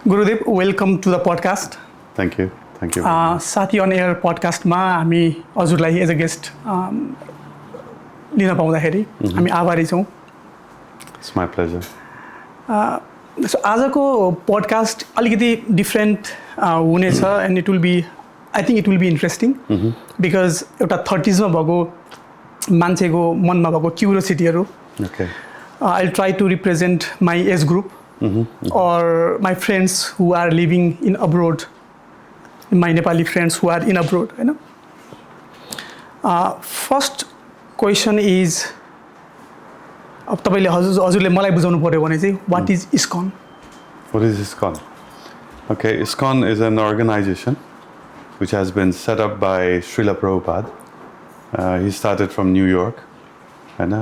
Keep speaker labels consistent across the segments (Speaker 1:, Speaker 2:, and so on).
Speaker 1: Gurudev, welcome to the podcast.
Speaker 2: Thank you.
Speaker 1: SATHI on Air podcast मा हामी हजुरलाई as a guest लिन पाउँदाखेरि हामी आभारी छौँ.
Speaker 2: It's my pleasure.
Speaker 1: So आजको podcast अलिकति डिफरेन्ट हुनेछ and it will be, I think it will be interesting because एउटा 30s मा भएको मान्छेको मनमा भएको क्युरियोसिटीहरू.
Speaker 2: Okay.
Speaker 1: I'll try to represent my age group or my friends who are living in abroad. My Nepali friends who are in abroad, you know. First question is, अब तपाईले हजुरले मलाई बुझाउनु पर्यो भने चाहिँ what is ISKCON?
Speaker 2: What is ISKCON? Okay, ISKCON is an organization which has been set up by Srila Prabhupada. He started from New York, and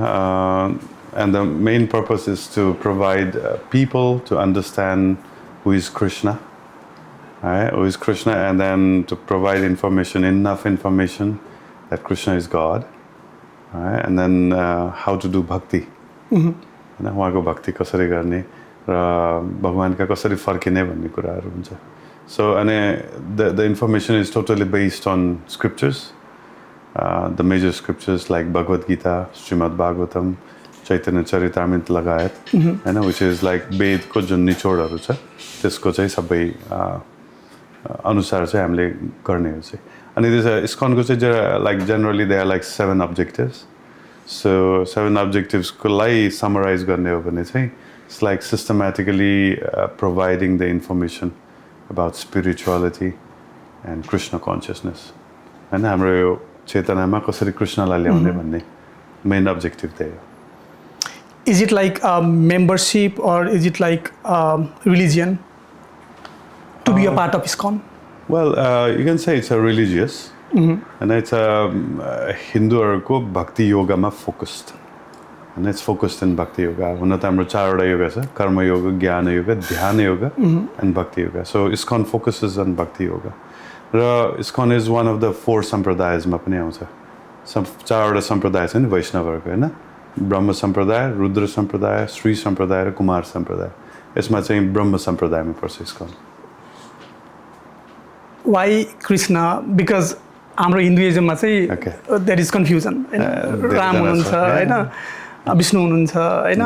Speaker 2: the main purpose is to provide people to understand who is Krishna. Who is Krishna, and then to provide enough information that Krishna is God, and then how to do bhakti. उहाँको भक्ति कसरी गर्ने र भगवानका कसरी फर्किने भन्ने कुराहरू हुन्छ. So the information is totally based on scriptures, the major scriptures like Bhagavad Gita, Srimad Bhagavatam, Chaitanya Charitamrita लगायत, which is like वेदको जुन निचोडहरू छ त्यसको चाहिँ सबै अनुसार चाहिँ हामीले गर्ने हो चाहिँ. अनि त्यस ISKCON को चाहिँ like generally there are like 7 objectives. So 7 objectives को लाई summarize गर्ने हो भने चाहिँ it's like systematically providing the information about spirituality and Krishna consciousness. हैन हाम्रो यो चेतनामा कसरी कृष्णलाई ल्याउने भन्ने main objective त्यही हो.
Speaker 1: Is it like a membership or is it like religion to be a part of ISKCON?
Speaker 2: Well, you can say it's a religious, and it's a Hindu bhakti yoga ma focused, and it's focused in bhakti yoga. हुन त हाम्रो 4 वटा योगा छ, कर्म yoga, ज्ञान yoga, ध्यान yoga, and bhakti yoga. So ISKCON focuses on bhakti yoga. र ISKCON is one of the 4 sampradayas मा पनि आउँछ. 4 वटा सम्प्रदाय छ नि वैष्णवहरुको, हैन? ब्रह्म सम्प्रदाय, रुद्र सम्प्रदाय, श्री सम्प्रदाय र कुमार सम्प्रदाय. यसमा चाहिँ ब्रह्म सम्प्रदायमा पर्छ ISKCON.
Speaker 1: Why Krishna? Because हाम्रो Hinduism मा चाहिँ there is confusion. राम हुनुहुन्छ, हैन? विष्णु हुनुहुन्छ, हैन?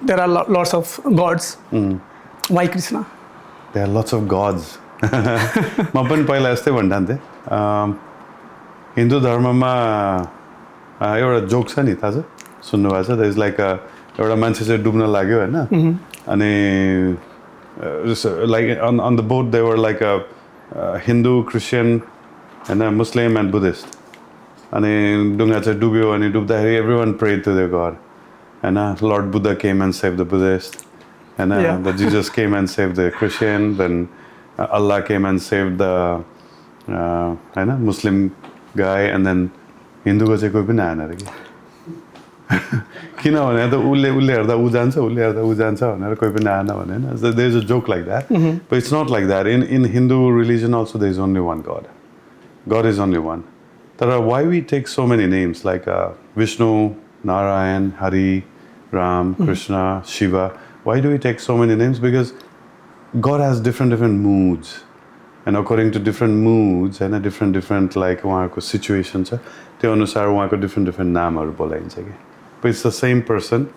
Speaker 1: There are lots of gods. Why Krishna?
Speaker 2: There are lots of gods. म पनि पहिला यस्तै भन्थेँ. हिन्दू धर्ममा एउटा जोक छ नि, थाहा छ? सुन्नु भएको छ? There is like एउटा मान्छे चाहिँ डुब्न लाग्यो, हैन? अनि like on the boat they were like a Hindu, Christian, and a Muslim and Buddhist. And डुङ्गा चाहिँ डुब्यो अनि डुब्दाखेरि everyone prayed to their God. And Lord Buddha came and saved the Buddhist. And the Jesus came and saved the Christian. Then Allah came and saved the Muslim guy. And then Hindu को चाहिँ कोही पनि आएन रे कि. किनभने त उसले हेर्दा उ जान्छ, उसले हेर्दा उ जान्छ भनेर कोही पनि आएन भने हैन. So there is a joke like that, but it's not like that. In Hindu religion also there is only one God. God is only one. Why we take so many names like Vishnu, Narayan, Hari, Ram, Krishna, Shiva? Why do we take so many names? Because God has different moods, and according to different moods and a different like उहाँको situation छ त्यो अनुसार उहाँको different नामहरु बोलाइन्छ के. But it's the same person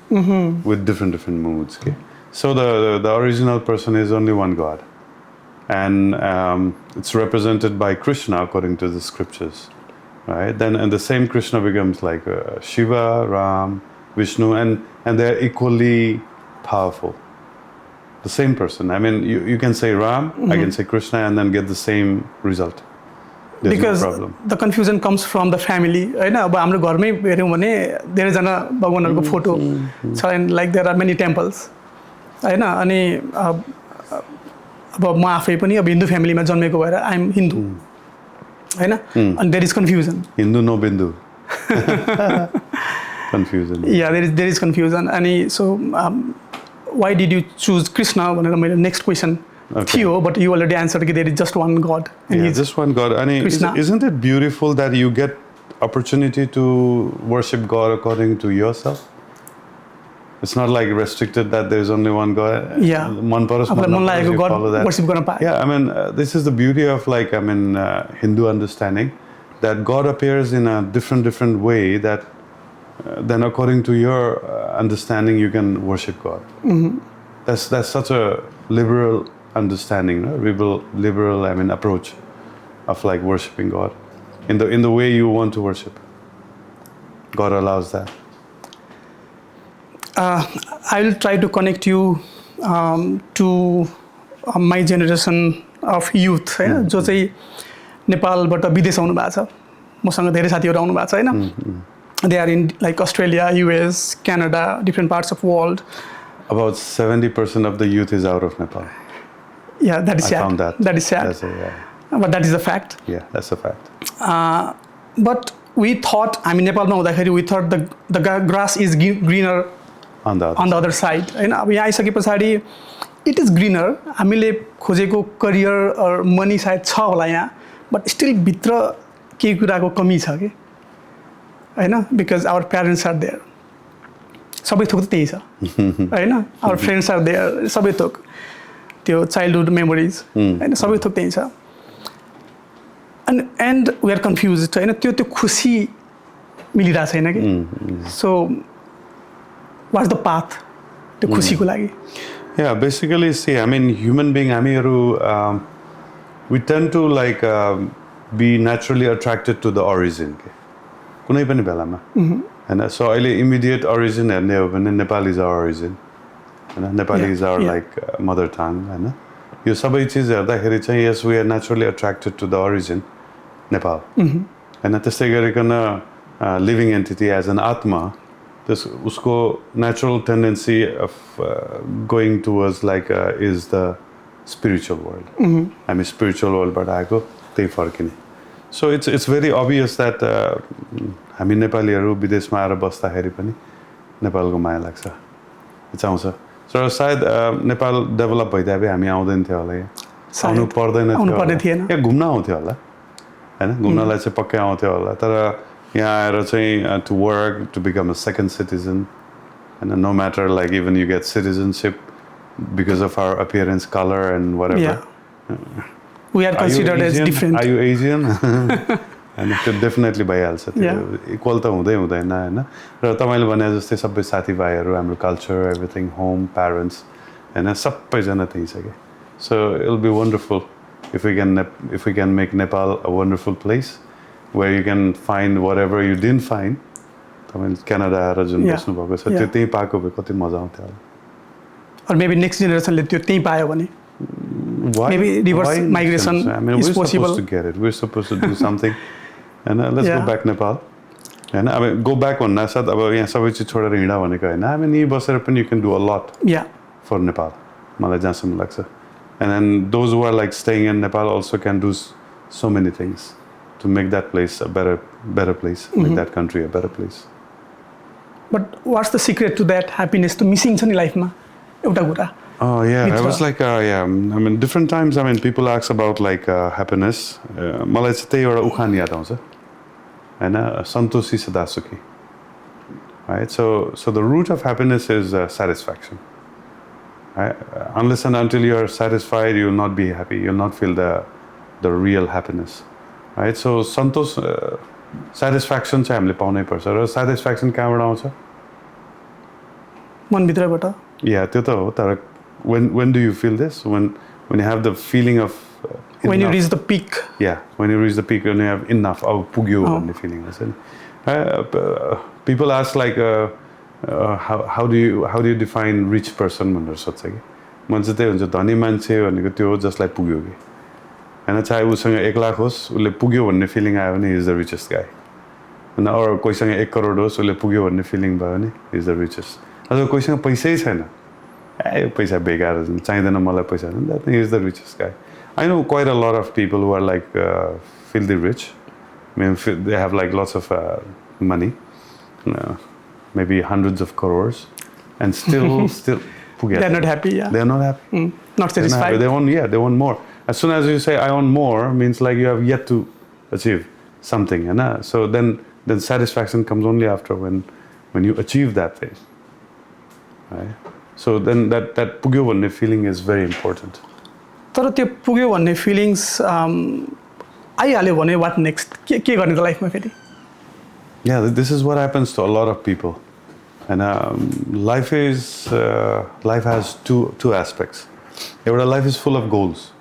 Speaker 2: with different moods. Okay? So the original person is only one God, and it's represented by Krishna according to the scriptures, right? Then and the same Krishna becomes like Shiva, Ram, Vishnu, and they're equally powerful. The same person. I mean, you can say Ram, I can say Krishna, and then get the same result. There's
Speaker 1: because
Speaker 2: no problem.
Speaker 1: The confusion comes from the family, हैन? अब हाम्रो घरमै हेर्यौं भने धेरै जना भगवानहरुको photo छ, and like there are many temples, हैन? अनि अब म आफै पनि अब हिन्दू फ्यामिलीमा जन्मेको भएर I am Hindu, हैन? And there is confusion.
Speaker 2: Hindu no bindu. Confusion.
Speaker 1: Yeah, there is confusion. And so why did you choose Krishna? भनेर मेरो next question थियो, but you already answered that there is just one God.
Speaker 2: And just one God. And isn't it beautiful that you get opportunity to worship God according to yourself? It's not like restricted that there's only one God.
Speaker 1: Yeah.
Speaker 2: One person.
Speaker 1: You God worship गर्न पाए.
Speaker 2: Yeah, I mean, this is the beauty of like, I mean, Hindu understanding, that God appears in a different way that then according to your understanding, you can worship God.
Speaker 1: Mm-hmm.
Speaker 2: That's such a liberal understanding, no? liberal, I mean, approach of like worshiping God in the way you want to worship. God allows that.
Speaker 1: I will try to connect you to my generation of youth, हैन, जो चाहिँ नेपालबाट विदेश आउनु भएको छ. मसँग धेरै साथीहरू आउनु भएको छ, हैन. They are in like Australia, US, Canada, different parts of world.
Speaker 2: About 70% of the youth is out of Nepal.
Speaker 1: Yeah, that is sad.
Speaker 2: I found that.
Speaker 1: That is sad. But that is a fact.
Speaker 2: Yeah, that's a fact.
Speaker 1: But we thought, I mean, Nepal we thought the grass is greener
Speaker 2: on the
Speaker 1: other side. And अब यहाँ आइसके पछाडि it is greener. हामीले खोजेको career or money सायद छ होला यहाँ, but still भित्र केही कुराको कमी छ के, हैन, because our parents are there. सबै थोक त्यही छ, हैन. Our friends are there. सबै थोक त्यो childhood memories, हैन, सबै थोक त्यही छ. And we are confused, हैन. त्यो खुसी मिलिरा छैन के. So what's the path to खुसीको लागि?
Speaker 2: Yeah, basically, see, I mean, human being, we tend to like be naturally attracted to the origin. कुनै पनि बेलामा, हैन. So अहिले immediate origin हेर्ने हो भने Nepal is our origin, हैन. Nepali is our like mother tongue, हैन. यो सबै चीज हेर्दाखेरि चाहिँ yes, we are naturally attracted to the origin, Nepal. हैन. त्यस्तै गरिकन living entity as an atma, उसको natural tendency of going towards like is the spiritual world. I mean, spiritual world बाट आएको त्यही फर्किने. So it's very obvious that हामी नेपालीहरू विदेशमा आएर बस्दाखेरि पनि नेपालको माया लाग्छ, चाहन्छ. So सायद नेपाल डेभलप भइदिए भए हामी आउँदैन थियो होला, आउनु पर्दैन थियो, या घुम्न आउँथ्यो होला, हैन. घुम्नलाई चाहिँ पक्कै आउँथ्यो होला. तर यहाँ आएर चाहिँ to work, to become a second citizen, and no matter like even you get citizenship because of our appearance, color and whatever.
Speaker 1: Yeah. We are considered as different.
Speaker 2: Are you Asian? And it definitely भइहाल्छ. Equal त हुँदैन, हैन. र तपाईले भने जस्तै सबै साथीभाइहरू, हाम्रो culture, everything, home, parents, हैन, सबैजना त्यही छ के. So it'll be wonderful if we can make Nepal a wonderful place where you can find whatever you didn't find. तपाईले क्यानाडा आएर जुन बस्नु भएको छ त्यो त्यही पाएको भए कति मजा आउँथ्यो होला.
Speaker 1: Or maybe next generation ले त्यो त्यही पायो भने. Maybe reverse migration is possible.
Speaker 2: Supposed to get it. We're supposed to do something. And let's go back Nepal. And I mean, go back on साथ अब यहाँ सबै चीज छोडेर हिँडा भनेको हैन. I mean, यही बसेर पनि you can do a lot.
Speaker 1: Yeah.
Speaker 2: For Nepal. मलाई जहाँसम्म लाग्छ. And then those who are like staying in Nepal also can do so many things to make that place a better place, make that country a better place.
Speaker 1: But what's the secret to that happiness? To missing छ नि लाइफमा एउटा कुरा.
Speaker 2: Oh yeah, I was like I mean different times. I mean people ask about like happiness. मलाई चाहिँ त्यही एउटा उखान याद आउँछ. हैन, सन्तोषी सदा सुखी. Right? So the root of happiness is satisfaction. Right? Unless and until you are satisfied, you will not be happy. You will not feel the real happiness. Right? So santosh satisfaction चाहिँ हामीले पाउनै पर्छ. र satisfaction कहाँबाट आउँछ?
Speaker 1: मन भित्रबाट.
Speaker 2: Yeah, त्यो त हो. तर when do you feel this? When you have the feeling of
Speaker 1: when you reach the peak.
Speaker 2: Yeah, when you reach the peak, when you have enough, पुग्यो भन्ने feeling हुन्छ नि. People ask like how do you define rich person भनेर सोध्छ कि. मन चाहिँ त्यही हुन्छ, धनी मान्छे भनेको त्यो हो जसलाई पुग्यो कि. हैन, चाहे उसँग 1 लाख होस्, उसले पुग्यो भन्ने फिलिङ आयो भने he is the richest guy. हैन, अरू कोहीसँग 1 करोड होस्, उसले पुग्यो भन्ने फिलिङ भयो भने he is the richest. अझ कोहीसँग पैसै छैन, यो पैसा बेकार चाहिँदैन मलाई पैसा, that he is the richest guy. I know quite a lot of people who are like filthy rich. I mean, they have like lots of money, maybe hundreds of crores, and still
Speaker 1: they're not happy. Yeah,
Speaker 2: they're not happy.
Speaker 1: Not satisfied.
Speaker 2: They want more. As soon as you say I want more, means like you have yet to achieve something, and so then satisfaction comes only after when you achieve that thing. right? So then that pugyo भन्ने feeling is very important.
Speaker 1: तर त्यो पुग्यो भन्ने feelings आइहाल्यो भने what next के गर्ने त लाइफमा फेरि?
Speaker 2: Yeah, this is what happens to a lot of people. And life has two aspects. एउटा life is full of goals.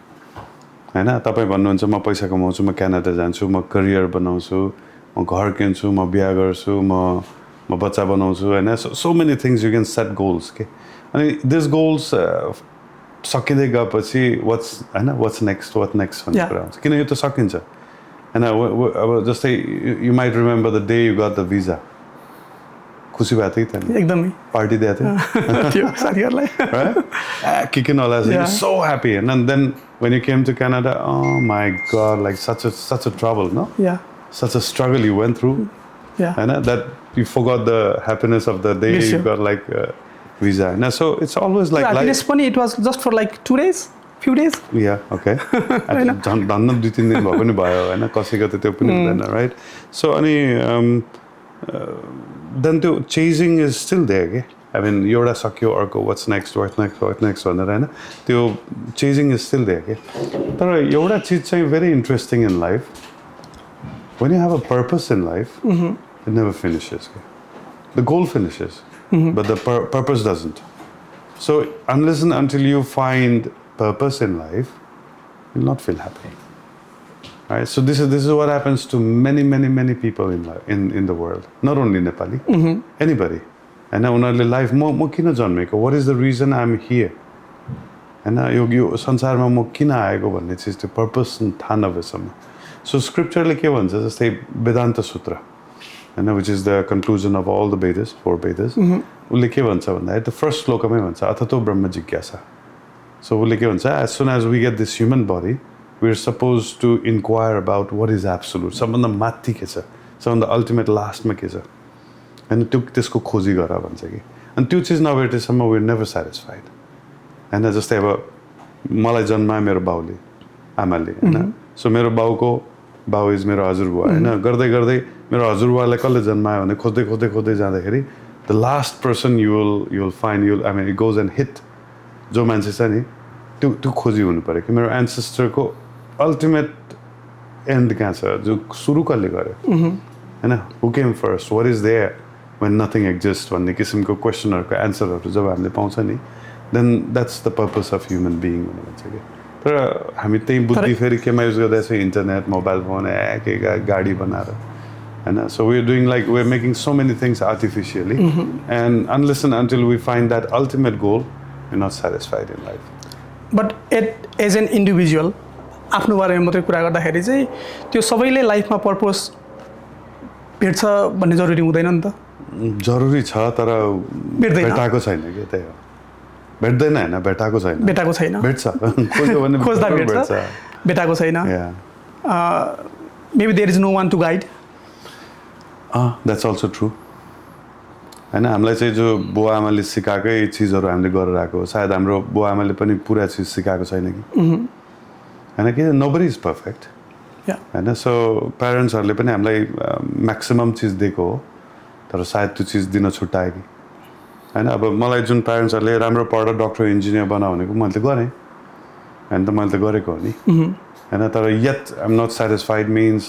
Speaker 2: हैन, तपाई भन्नुहुन्छ म पैसा कमाउँछु, म क्यानाडा जान्छु, म करियर बनाउँछु, म घर किन्छु, म बिहा गर्छु, म बच्चा बनाउँछु, हैन. So many things you can set goals, के. अनि these goals सकिँदै गएपछि what's next भन्ने कुरा हुन्छ. किन यो त सकिन्छ. And अब जस्तै you might remember the day you got the visa. खुसी भएको थियो नि?
Speaker 1: एकदमै.
Speaker 2: पार्टी दिएको थियो
Speaker 1: साथीहरुलाई.
Speaker 2: Right? Kicking all that. You're so happy. And then when you came to Canada, oh my God, like such a trouble, no?
Speaker 1: Yeah.
Speaker 2: Such a struggle you went through.
Speaker 1: Yeah.
Speaker 2: And that you forgot the happiness of the day you got like visa. And so it's always like
Speaker 1: happiness funny, it was just for like 2 days, few days.
Speaker 2: Yeah, okay. धन्न 2-3 दिन भयो पनि भयो हैन, कसैको त त्यो पनि हुँदैन, right? So अनि then the chasing is still there, okay? I mean, एउटा सक्यो अर्को what's next भनेर हैन, त्यो chasing is still there, okay? तर एउटा चीज चाहिँ very interesting in life. When you have a purpose in life, it never finishes. Okay? The goal finishes, but the purpose doesn't. So unless and until you find purpose in life, you'll not feel happy. Right? So this is what happens to many people in the world. Not only Nepali, anybody. And now उनीहरुले life म किन जन्मेको? What is the reason I'm here? And यो संसारमा म किन आएको भन्ने चीज त्यो purpose थाहा नभएसम्म. So scripture ले के भन्छ जस्तै वेदान्त सूत्र, and which is the conclusion of all the Vedas, 4 Vedas. उसले के भन्छ भन्दा the first श्लोकमै भन्छ अथतो ब्रह्म जिज्ञासा. So उसले के भन्छ, as soon as we get this human body, we're supposed to inquire about what is absolute. सबभन्दा माथि के छ, सबभन्दा ultimate last मा के छ. अनि त्यो त्यसको खोजी गर भन्छ कि. अनि त्यो चीज नभएसम्म we're never satisfied. हैन, जस्तै अब मलाई जन्मायो मेरो बाउले, आमाले, हैन. So मेरो बाउको बाउ इज मेरो हजुरबुवा, हैन. गर्दै गर्दै मेरो हजुरबुवालाई कसले जन्मायो भने खोज्दै जाँदाखेरि the last person you'll find, I mean it goes and hit जो मान्छे छ नि त्यो खोजी हुनु पर्यो कि मेरो एन्सेस्टरको अल्टिमेट एन्ड कहाँ छ, जो सुरु कसले गर्यो, हैन. Who came first, what is there when nothing exist भन्ने किसिमको क्वेसनहरुको एन्सरहरु जब हामीले पाउँछ नि, then that's the purpose of human being भन्ने भन्छ कि. तर हामी त्यही बुद्धि फेरि केमा युज गर्दैछ, इन्टरनेट, मोबाइल फोन, के गाडी बनाएर, हैन. So we are doing like we are making so many things artificially, and unless and until we find that ultimate goal, we are not satisfied in life.
Speaker 1: But as an individual आफ्नो बारेमा मात्रै कुरा गर्दाखेरि चाहिँ त्यो सबैले लाइफमा purpose भेट्छ भन्ने जरुरी हुँदैन नि त?
Speaker 2: जरुरी छ, तर भेटाएको छैन के, त्यही हो. भेट्दैन हैन, भेटाएको छैन. भेट्छ, खोज्यो भने
Speaker 1: खोज्दा भेट्छ, भेटाएको छैन. Maybe there is no one to guide.
Speaker 2: That's also true. हैन, हामीलाई चाहिँ जो बुवा आमाले सिकाएकै चिजहरू हामीले गरेर आएको, सायद हाम्रो बुवा आमाले पनि पुरा चिज सिकाएको छैन कि, हैन. कि नोबडी इज पर्फेक्ट, हैन. सो प्यारेन्ट्सहरूले पनि हामीलाई म्याक्सिमम चिज दिएको हो, तर सायद त्यो चिज दिन छुट्टायो कि, हैन. अब मलाई जुन प्यारेन्ट्सहरूले राम्रो पढ, डक्टर, इन्जिनियर बना भनेको मैले त गरेँ, हैन, त मैले त गरेको हो नि, हैन. तर yet I am not satisfied means,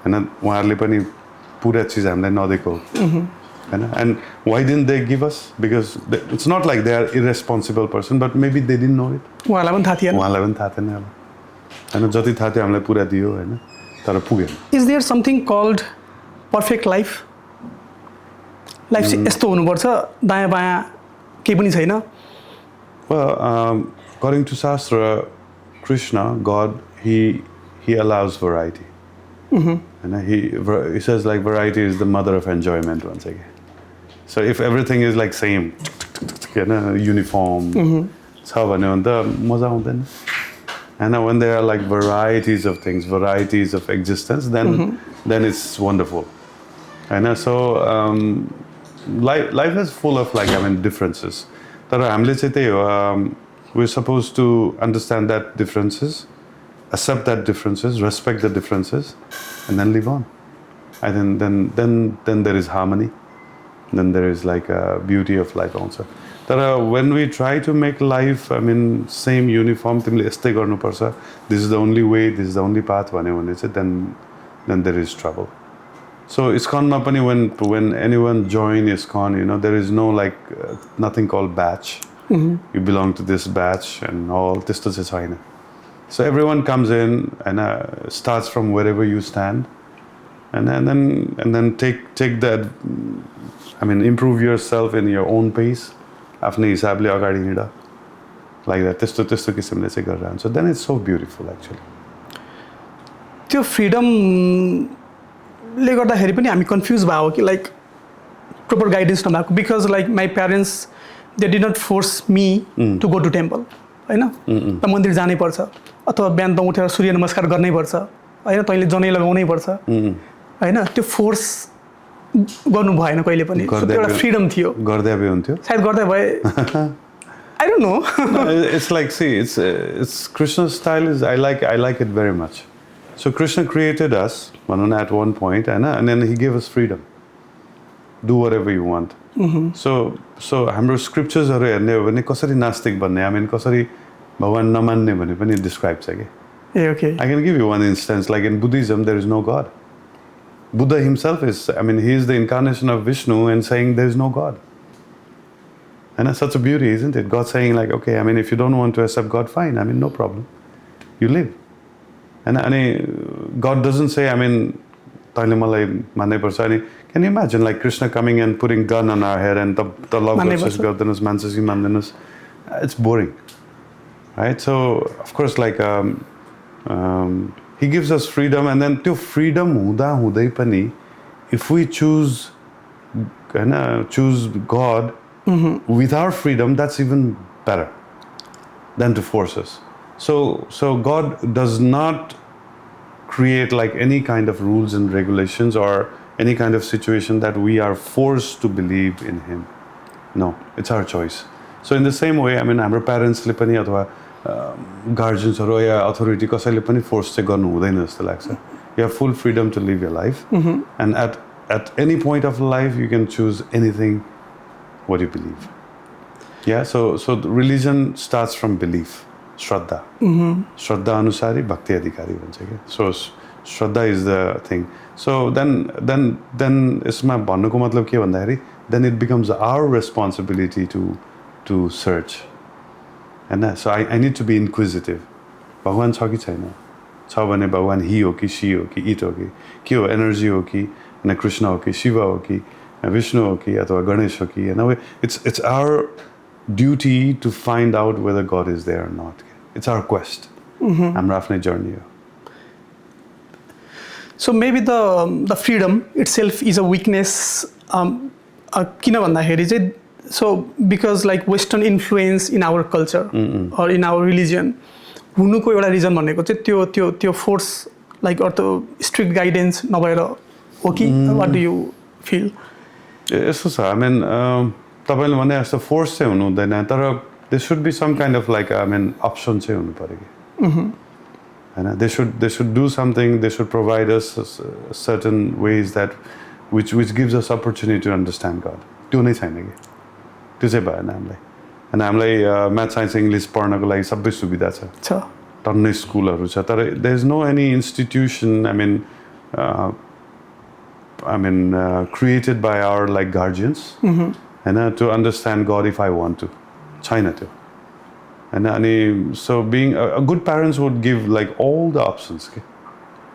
Speaker 2: हैन, उहाँहरूले पनि पुरा चिज हामीलाई नदिएको हो, हैन. And why didn't they give us? Because it's not like they are irresponsible person, but maybe they didn't know it.
Speaker 1: उहाँलाई पनि थाहा थिएन,
Speaker 2: होला, हैन. जति थाहा थियो हामीलाई पुरा दियो, हैन, तर पुगेन.
Speaker 1: Is there something called perfect life? Life चाहिँ यस्तो हुनुपर्छ, दायाँ बायाँ केही पनि छैन?
Speaker 2: According to Shastra, Krishna, God, he allows variety. And he says like variety is the mother of enjoyment once again. So if everything is like same, uniform, छ भन्यो भने त मजा आउँदैन. And when there are like varieties of things, varieties of existence, then it's wonderful. And so life is full of like, I mean, differences. तर हामीले चाहिँ त्यही हो, we're supposed to understand that differences, accept that differences, respect the differences, and then live on. And then there is harmony. Then there is like a beauty of life also. तर when we try to make life, I mean, same uniform, तिमीले यस्तै गर्नुपर्छ, this is the only way, this is the only path भन्यो भने चाहिँ then there is trouble. So ISKCON ma pani when anyone join ISKCON, you know, there is no like nothing called batch. You belong to this batch and all त्यस्तो चाहिँ छैन. So everyone comes in and starts from wherever you stand, and then take that. I mean, improve yourself in your own pace. आफ्नै हिसाबले अगाडि हिँड like that. त्यस्तो किसिमले चाहिँ गरेर हुन्छ. Then it's so beautiful actually.
Speaker 1: त्यो फ्रीडम ले गर्दाखेरि पनि हामी कन्फ्युज भयो कि लाइक प्रोपर गाइडेन्स नभएको because like my parents they did not force me to go to temple होइन त मन्दिर जानै पर्छ अथवा बिहान त उठेर सूर्य नमस्कार गर्नै पर्छ होइन तैँले जनै लगाउनै पर्छ होइन त्यो फोर्स गर्नु भएन कहिले पनि एउटा फ्रिडम थियो
Speaker 2: गर्दै भए हुन्थ्यो
Speaker 1: सायद गर्दै भए I don't know.
Speaker 2: It's like, see, it's Krishna's style is I like it very much. So Krishna created us, at one point, and then he gave us freedom. Do whatever you want. So हाम्रो scriptures-हरु हेर्ने हो भने कसरी नास्तिक बन्ने, I mean कसरी भगवान नमान्ने भने पनि describe छ के.
Speaker 1: Yeah, okay.
Speaker 2: I can give you one instance. Like in Buddhism, there is no God. Buddha himself is, I mean, he is the incarnation of Vishnu and saying there is no God. And that's such a beauty, isn't it? God saying like, okay, I mean, if you don't want to accept God, fine. I mean, no problem. You live. And God doesn't say, I mean, can you imagine like Krishna coming and putting gun on our head and the love versus it's boring. Right? So, of course, like, he gives us freedom, and then to freedom, if we choose God, with our freedom, that's even better than to force us. So God does not create like any kind of rules and regulations or any kind of situation that we are forced to believe in Him. No, it's our choice. So in the same way, I mean, our parents le pani athwa guardians or authority kasaiले पनि force चाहिँ गर्नु हुँदैन जस्तो लाग्छ. You have full freedom to live your life, and at any point of life you can choose anything what you believe. Yeah, so the religion starts from belief, Shraddha. Shraddha anusari bhakti adhikari bhन्छ के. So Shraddha is the thing. So then यसमा भन्नुको मतलब के भन्दाखेरि then it becomes our responsibility to search. And so I need to be inquisitive. भगवान छ कि छैन? छ भने भगवान he हो कि she हो कि it हो कि के हो energy हो कि न कृष्ण हो कि शिव हो कि Vishnu हो कि अथवा गणेश हो कि होइन it's our duty to find out whether God is there or not. It's our quest. हाम्रो आफ्नै journey हो.
Speaker 1: So maybe the freedom itself is a weakness. किन भन्दाखेरि चाहिँ so because like Western influence in our culture or in our religion हुनुको एउटा reason भनेको चाहिँ त्यो फोर्स लाइक अर्थो स्ट्रिक्ट गाइडेन्स नभएर हो कि what do you feel?
Speaker 2: यस्तो छ, I mean, तपाईँले भने जस्तो फोर्स चाहिँ हुनु हुँदैन, तर there should be some kind of like, I mean, option चाहिँ हुनु पर्यो कि हैन. They should do something. They should provide us certain ways that which gives us opportunity to understand God. त्यो नै छैन कि, त्यो चाहिँ भएन हामीलाई. अनि हामीलाई म्याथ साइन्स इङ्ग्लिस पढ्नको लागि सबै सुविधा छ, टन्नै स्कुलहरू छ, तर there is no any institution, I mean, created by our like guardians, and to understand God if I want to, China too, and so being a good parents would give like all the options, okay?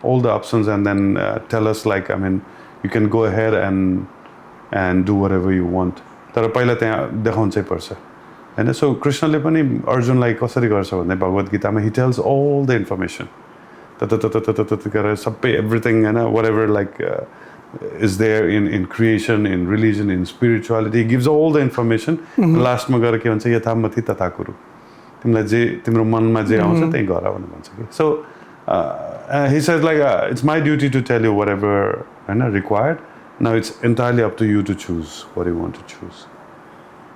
Speaker 2: All the options, and then tell us like, I mean, you can go ahead and do whatever you want. तर पहिला त्यहाँ देखाउन चाहिँ पर्छ, हैन. So कृष्णले पनि अर्जुनलाई कसरी गर्छ भन्दा भगवत गीतामा he tells all the information, गरेर सबै everything, हैन, whatever like is there in creation, in religion, in spirituality. He gives all the information. Last मा गएर के भन्छ, यथामति तथा कुरु. तिमीलाई जे तिम्रो मनमा जे आउँछ त्यही गर भनेर भन्छ कि. So he says like, it's my duty to tell you whatever, हैन, required. Now it's entirely up to you to choose what you want to choose.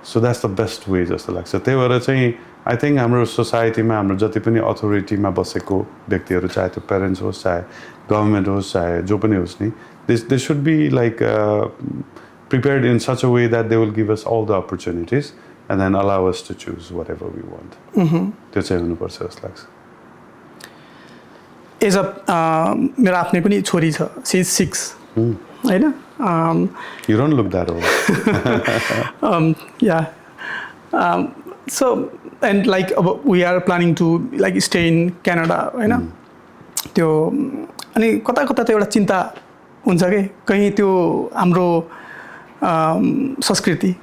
Speaker 2: So that's the best way जस्तो लाग्छ. त्यही भएर चाहिँ I think हाम्रो सोसाइटीमा हाम्रो जति पनि अथोरिटीमा बसेको व्यक्तिहरू, चाहे त्यो पेरेन्ट्स होस्, चाहे गभर्नमेन्ट होस्, चाहे जो पनि होस् नि, they should be like prepared in such a way that they will give us all the opportunities and then allow us to choose whatever we want. त्यो चाहिँ हुनुपर्छ जस्तो लाग्छ.
Speaker 1: एज अ मेरो आफ्नै पनि छोरी छ, सी इज 6 हैन.
Speaker 2: You don't look that old.
Speaker 1: Yeah. So and like we are planning to like stay in Canada हैन. त्यो अनि कता कता त एउटा चिन्ता हुन्छ के कहीं त्यो हाम्रो संस्कृति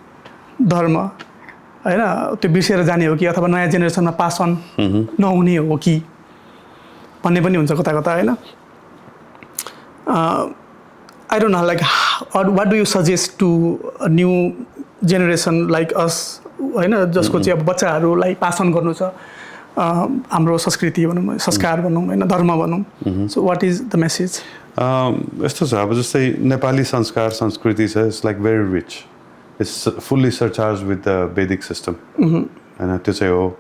Speaker 1: धर्म हैन त्यो बिर्सेर जाने हो कि अथवा नयाँ जेनेरेसनमा पास अन नहुने हो कि भन्ने पनि हुन्छ कता कता हैन. I don't know, like, what do you suggest to a new generation like us, हैन, जसको चाहिँ अब बच्चाहरूलाई पास अन गर्नु छ हाम्रो संस्कृति भनौँ, संस्कार भनौँ हैन, धर्म भनौँ. So what is the message?
Speaker 2: यस्तो छ अब जस्तै नेपाली संस्कार संस्कृति छ, it's like very rich. It's fully surcharged with the Vedic system. हैन त्यो चाहिँ हो.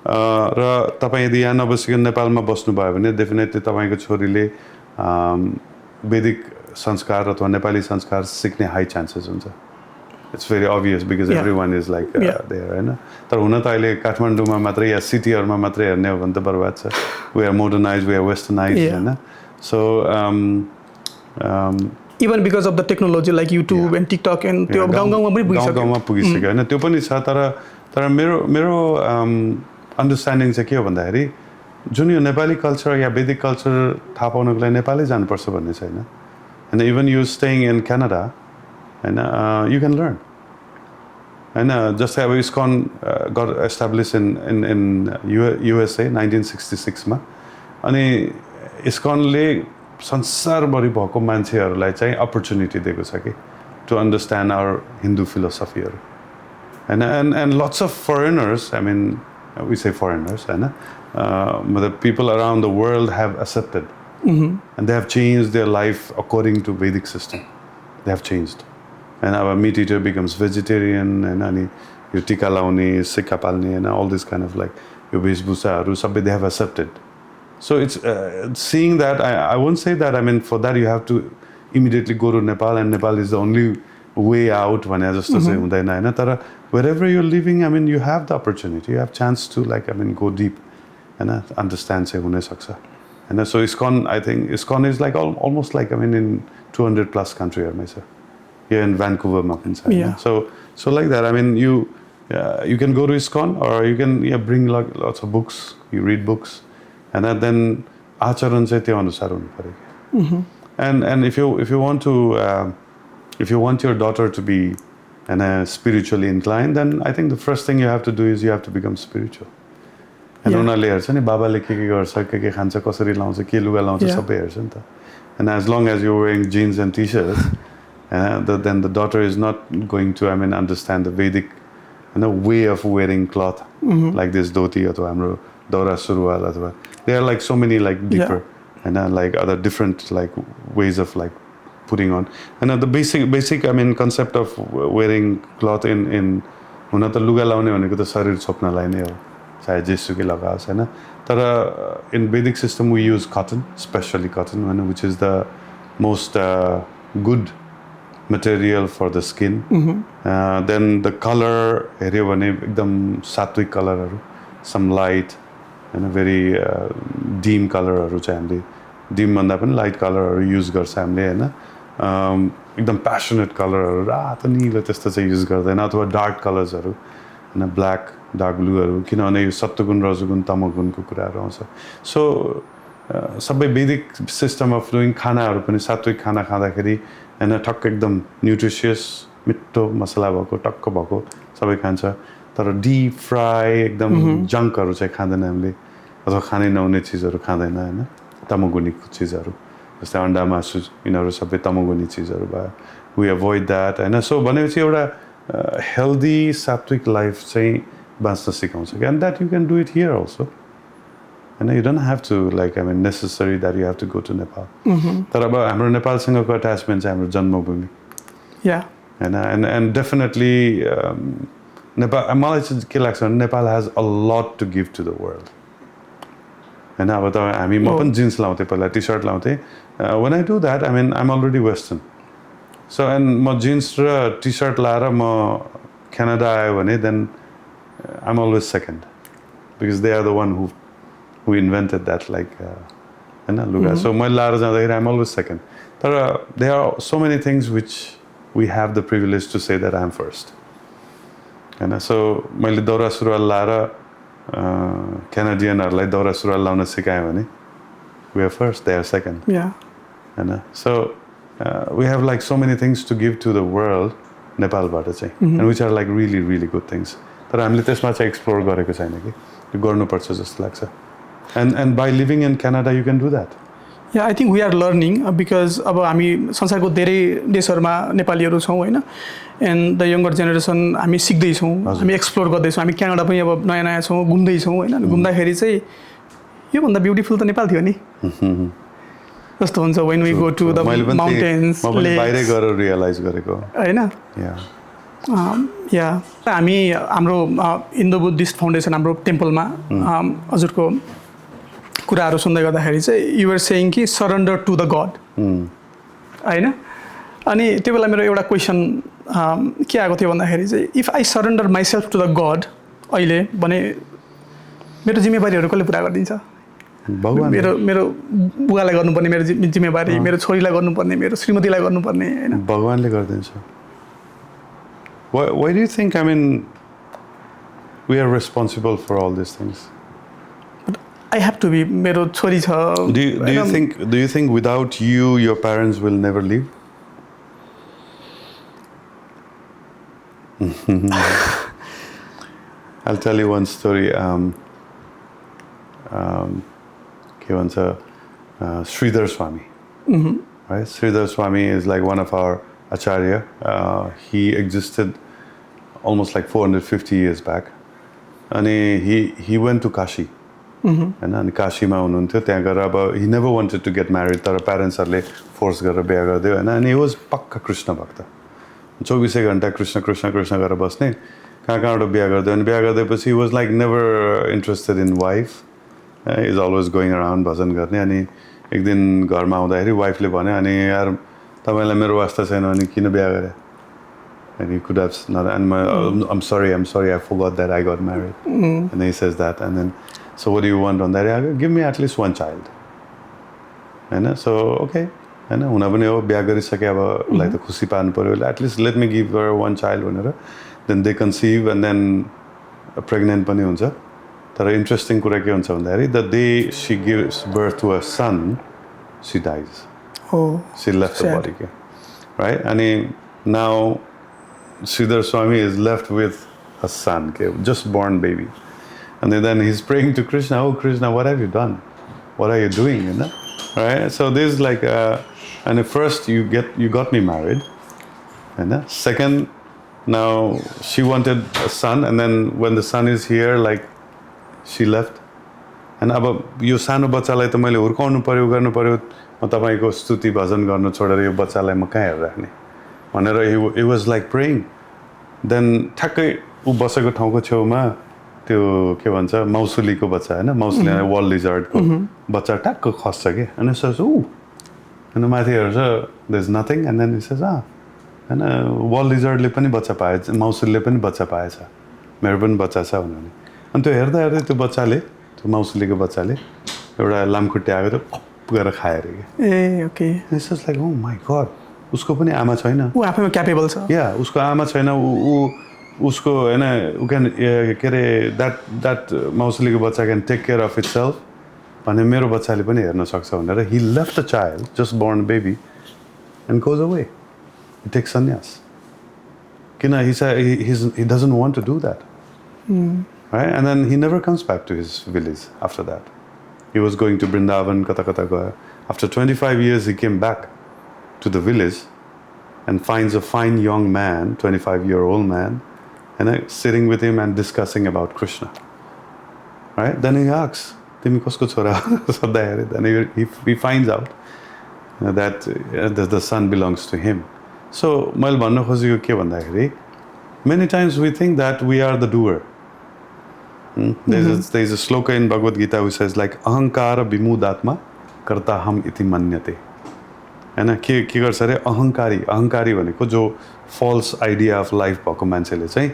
Speaker 2: र तपाईँ यदि यहाँ नबसिकन नेपालमा बस्नुभयो भने डेफिनेटली तपाईँको छोरीले वैदिक संस्कार अथवा नेपाली संस्कार सिक्ने हाई चान्सेस हुन्छ. It's very obvious because everyone is like there होइन. तर हुन त अहिले काठमाडौँमा मात्रै या सिटीहरूमा मात्रै हेर्ने हो भने त बर्बाद छ. We are modernize, we are westernize होइन. So
Speaker 1: even because of the technology like YouTube and TikTok and त्यो गाउँ गाउँमा पनि पुगिसक्यो.
Speaker 2: गाउँमा पुगिसक्यो होइन, त्यो पनि छ. तर मेरो अन्डरस्ट्यान्डिङ चाहिँ के हो भन्दाखेरि जुन यो नेपाली कल्चर या वैदिक कल्चर थाहा पाउनको लागि नेपालै जानुपर्छ भन्ने छैन. And even you staying in Canada, and you can learn. And just have ISKCON got established in USA 1966 ma. अनि ISKCONले संसारभरि भएको मान्छेहरूलाई चाहिँ अपर्च्युनिटी दिएको छ कि to understand our Hindu philosophy. And lots of foreigners, I mean we say foreigners, but the people around the world have accepted. And they have changed their life according to Vedic system. They have changed. And our meat eater becomes vegetarian, and you tika launi, sikha palni, and all this kind of like your vesbhusa, sabai they have accepted. So it's seeing that. I won't say that. I mean, for that you have to immediately go to Nepal, and Nepal is the only way out. When I just say hundaina, tara wherever you're living, I mean, you have the opportunity. You have chance to go deep and understand say hune sakcha. And so ISKCON, I think ISKCON is like almost like in 200 plus country, I may say, here in Vancouver mountains.
Speaker 1: Yeah.
Speaker 2: So like that. I mean, you can go to ISKCON, or you can bring lots of books. You read books, and then acharan चाहिँ त्यो अनुसार हुनु पर्यो. And if you want to if you want your daughter to be spiritually inclined, then I think the first thing you have to do is you have to become spiritual. And उनीहरूले हेर्छ नि बाबाले के गर्छ, के खान्छ, कसरी लाउँछ, के लुगा लाउँछ, सबै हेर्छ नि त. And as long as you're wearing jeans and t-shirts, then the daughter is not going to understand the Vedic way of wearing cloth, like this dhoti अथवा हाम्रो दौरा सुरुवाल अथवा there are like so many like deeper and like other different like ways of like putting on. And the basic concept of wearing cloth in हुन त लुगा लाउने भनेको त शरीर छोप्नलाई नै हो, चाहे जेसुकै लगाओस् हैन. तर in Vedic system we use cotton, especially cotton, which is the most good material for the skin. Then the color हेर्यो भने एकदम सात्विक कलरहरु, some light and a very dim कलरहरु चाहिँ हामीले dim भन्दा पनि लाइट कलरहरु युज गर्छ हामीले हैन. एकदम प्याशनेट कलरहरु, रातो नीलो त्यस्तो चाहिँ युज गर्दैन, अथवा डार्क कलर्सहरु हैन, ब्ल्याक डार्क ब्लूहरु, किनभने यो सत्वगुण रजोगुण तमोगुणको कुराहरु आउँछ. सो सबै वैदिक सिस्टम अफ डुइङ खानाहरु पनि सात्विक खाना खाँदाखेरि हैन ठक्क एकदम न्यूट्रिशियस, मिठो मसला भएको, टक्क भएको सबै खान्छ. तर डीप फ्राई एकदम जंकहरु चाहिँ खाँदैन हामीले, अथवा खानै नहुने चीजहरु खाँदैन हैन, तमोगुणी चीजहरु जस्तै अन्डा मासु यिनीहरु सबै तमोगुणी चीजहरु भयो. वी अभोइड द्याट हैन. सो भनेपछि एउटा हेल्दी सात्विक लाइफ चाहिँ बाँच्न सिकाउँछ. And that you can do it here also. And you don't have to necessary that you have to go to Nepal. तर अब हाम्रो नेपालसँगको अट्याचमेन्ट चाहिँ हाम्रो जन्मभूमि.
Speaker 1: Yeah.
Speaker 2: And definitely Nepal, मलाई चाहिँ के लाग्छ भने Nepal has a lot to give to the world. हैन अब त हामी म पनि जिन्स लाउँथे पहिला, T-shirt लाउँथे. When I do that, I'm already Western. So and म जिन्स र टी-शर्ट लाएर म क्यानाडा आयो भने then I'm always second because they are the one who invented that like हैन लुगा so मैले लाएर जाँदाखेरि I'm always second तर there are so many things which we have the privilege to say that I'm first हैन so मैले दौरा सुरुवाल लाएर क्यानाडियनहरुलाई दौरा सुरुवाल लाउन सिकाएँ भने we are first they are second हैन so we have like so many things to give to the world नेपालबाट चाहिँ and which are like really really good things तर हामीले त्यसमा चाहिँ एक्सप्लोर गरेको छैन कि यो गर्नुपर्छ जस्तो लाग्छ and by living in Canada you can do that
Speaker 1: I think we are learning because अब हामी संसारको धेरै देशहरुमा नेपालीहरु छौं हैन and the younger generation हामी सिक्दै छौं हामी एक्सप्लोर गर्दै छौं हामी क्यानाडा पनि अब नयाँ नयाँ छौं घुम्दै छौं हैन घुम्दाखेरि चाहिँ यो भन्दा ब्युटीफुल त नेपाल थियो नि जस्तो हुन्छ when we go to the mountains
Speaker 2: मैले बाहिर गएर रियलाइज गरेको
Speaker 1: हैन हामी हाम्रो इन्डो बुद्धिस्ट फाउन्डेसन हाम्रो टेम्पलमा हजुरको कुराहरु सुन्दै गर्दाखेरि चाहिँ यु आर सेइङ कि सरेन्डर टु द गॉड हैन अनि त्यो बेला मेरो एउटा क्वेशन के आएको थियो भन्दाखेरि चाहिँ if I surrender myself to the god अहिले भने मेरो जिम्मेवारीहरु कसले पुरा गरिदिन्छ
Speaker 2: भगवान
Speaker 1: मेरो बुवालाई गर्नुपर्ने मेरो जिम्मेवारी मेरो छोरीलाई गर्नुपर्ने मेरो श्रीमतीलाई गर्नुपर्ने हैन
Speaker 2: भगवानले गर्दिन्छ Why do you think we are responsible for all these things?
Speaker 1: But I have to be मेरो छोरी छ
Speaker 2: Do you think without you your parents will never leave? I'll tell you one story के भन्छ Sridhar Swami right Sridhar Swami is like one of our acharya he existed almost like 450 years back and he went to Kashi and Kashi ma hununthyo त्यहाँ गएर अब he never wanted to get married तर parents हरुले force गरेर बिहे गर्दियो हैन and he was पक्का कृष्ण भक्त 24 घण्टा कृष्ण कृष्ण कृष्ण गरेर बस्ने कहाँबाट बिहे गर्दियो अनि बिहे गर्दैपछि he was like never interested in wife he is always going around भजन गर्ने अनि एक दिन घरमा आउँदाखेरि वाइफले भन्यो अनि यार तपाईलाई मेरो वास्ता छैन अनि किन बिहे गरे and he could have not and I'm sorry I forgot that I got married and he says that and then so what do you want on that give me at least one child हैन so okay हैन हुन पनि हो बिहे गरिसके अब उलाई त खुसी पार्नु पर्यो at least let me give her one child भनेर then they conceive and then pregnant पनि हुन्छ तर इन्ट्रेस्टिङ कुरा के हुन्छ भन्दाखेरि the day she gives birth to a son she dies she left the body right and now Sridhar Swami is left with a son just born baby and then he's praying to Krishna oh Krishna what have you done what are you doing you know right so this is like and at first you got me married and second now she wanted a son and then when the son is here like she left and अब यो सानो बच्चालाई त मैले हुर्काउनु पर्यो गर्नु पर्यो म तपाईको स्तुति भजन गर्न छोडेर यो बच्चालाई म कहाँ हेरेर राख्ने भनेर he was like praying then ठ्याक्कै उ बसेको ठाउँको छेउमा त्यो के भन्छ मौसुलीको बच्चा हैन मौसुली वल लिजर्डको बच्चा ठ्याक्क खस्छ के अनि सो अनि माथि हेर्छ there is nothing and then he says हैन वल लिजर्डले पनि बच्चा पाएछ मौसुलीले पनि बच्चा पाएछ मेरो पनि बच्चा छ भन्ने अनि त्यो हेर्दा हेर्दै त्यो बच्चाले त्यो मौसुलीको बच्चाले एउटा लामखुट्टे आएको त गरेर खाएर के
Speaker 1: ए okay
Speaker 2: this is like oh my God उसको पनि आमा छैन
Speaker 1: उ आफैमा क्यापेबल छ
Speaker 2: या उसको आमा छैन उसको हैन उ क्यान के रे दैट मौसुलीको बच्चा can take care of itself भने मेरो बच्चाले पनि हेर्न सक्छ भनेर he left the child just born baby and goes away he takes सन्यास किन he doesn't want to do that right and then he never comes back to his village after that he was going to Vrindavan kata gaya after 25 years he came back to the village and finds a fine young man 25-year-old man and sitting with him and discussing about Krishna right then he asks timi kosko chora sadda here then he finds out that the son belongs to him so मैले भन्न खोजेको के भन्दाखेरि many times we think that we are the doer there's a sloka in Bhagavad Gita which says like ahankara vimudatma karta ham iti manyate हैन के गर्छ रे अहंकारी भनेको जो फल्स आइडिया अफ लाइफ भएको मान्छेले चाहिँ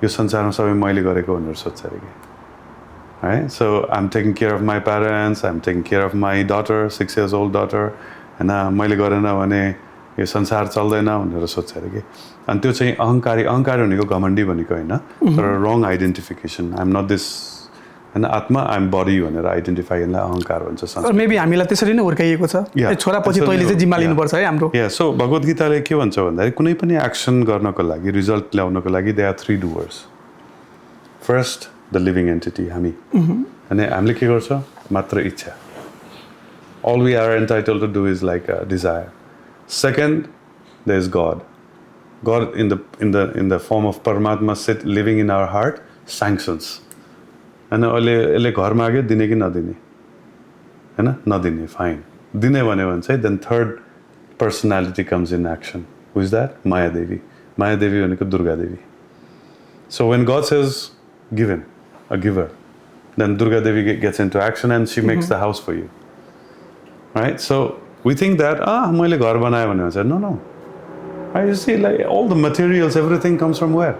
Speaker 2: यो संसारमा सबै मैले गरेको भनेर सोध्छ अरे कि है so I am taking care of my parents I am taking care of my daughter 6 years old daughter होइन मैले गरेन भने यो संसार चल्दैन भनेर सोध्छ अरे कि अनि त्यो चाहिँ अहङ्कार भनेको घमण्डी भनेको होइन तर रङ identification I am not this होइन आत्मा आइ एम बडी भनेर आइडेन्टिफाई अहङ्कार भन्छ
Speaker 1: मेबी हामीलाई त्यसरी नै हुर्काइएको छ छोरा पछि तैँले चाहिँ जिम्मा लिनुपर्छ है हाम्रो
Speaker 2: सो भगवत गीताले के भन्छ भन्दाखेरि कुनै पनि एक्सन गर्नको लागि रिजल्ट ल्याउनको लागि they are 3 doers first the living entity हामी अनि हामीले के गर्छ मात्र इच्छा all we are entitled to do is like a desire. Second, there is God. God in the form of Paramatma sit living in our heart sanctions. And अहिले घर माग्यो दिने कि नदिने हैन नदिने fine. दिने भन्यो भने चाहिँ then third personality comes in action. Who is that? Maya Devi. Maya Devi भनेको Durga Devi. So when God says give him, a giver, then Durga Devi gets into action and she makes the house for you. Right? So we think that मैले घर बनाएँ भने भन्छ no. You see like all the materials everything comes from where?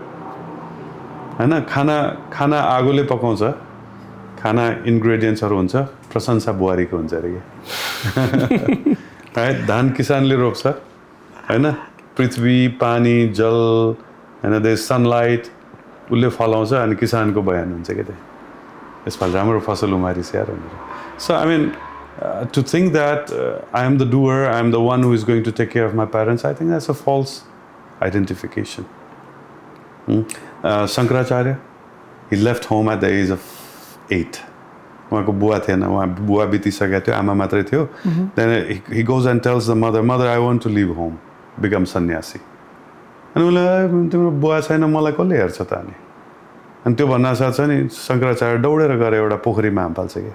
Speaker 2: हैन खाना आगोले पकाउँछ खाना इन्ग्रेडियन्ट्सहरु हुन्छ प्रशंसा बुहारीको हुन्छ अरे के राइट धान किसानले रोप्छ हैन पृथ्वी पानी जल हैन देयर सनलाइट उले फलाउँछ अनि किसानको बयान हुन्छ के यसपालि राम्रो फसल उमारिस यार So I mean to think that I am the doer, I am the one who is going to take care of my parents, I think that's a false identification. Shankaracharya, he left home at the age of 8. उहाँको बुवा थिएन उहाँ बुवा बितिसकेको थियो आमा मात्रै थियो then he goes and tells the mother I want to leave home become sannyasi अनि उले तिम्रो बुवा छैन मलाई कसले हेर्छ त अनि त्यो भन्नासाथ छ नि शंकराचार्य दौडेर गएर एउटा पोखरीमा हाम फाल्छ के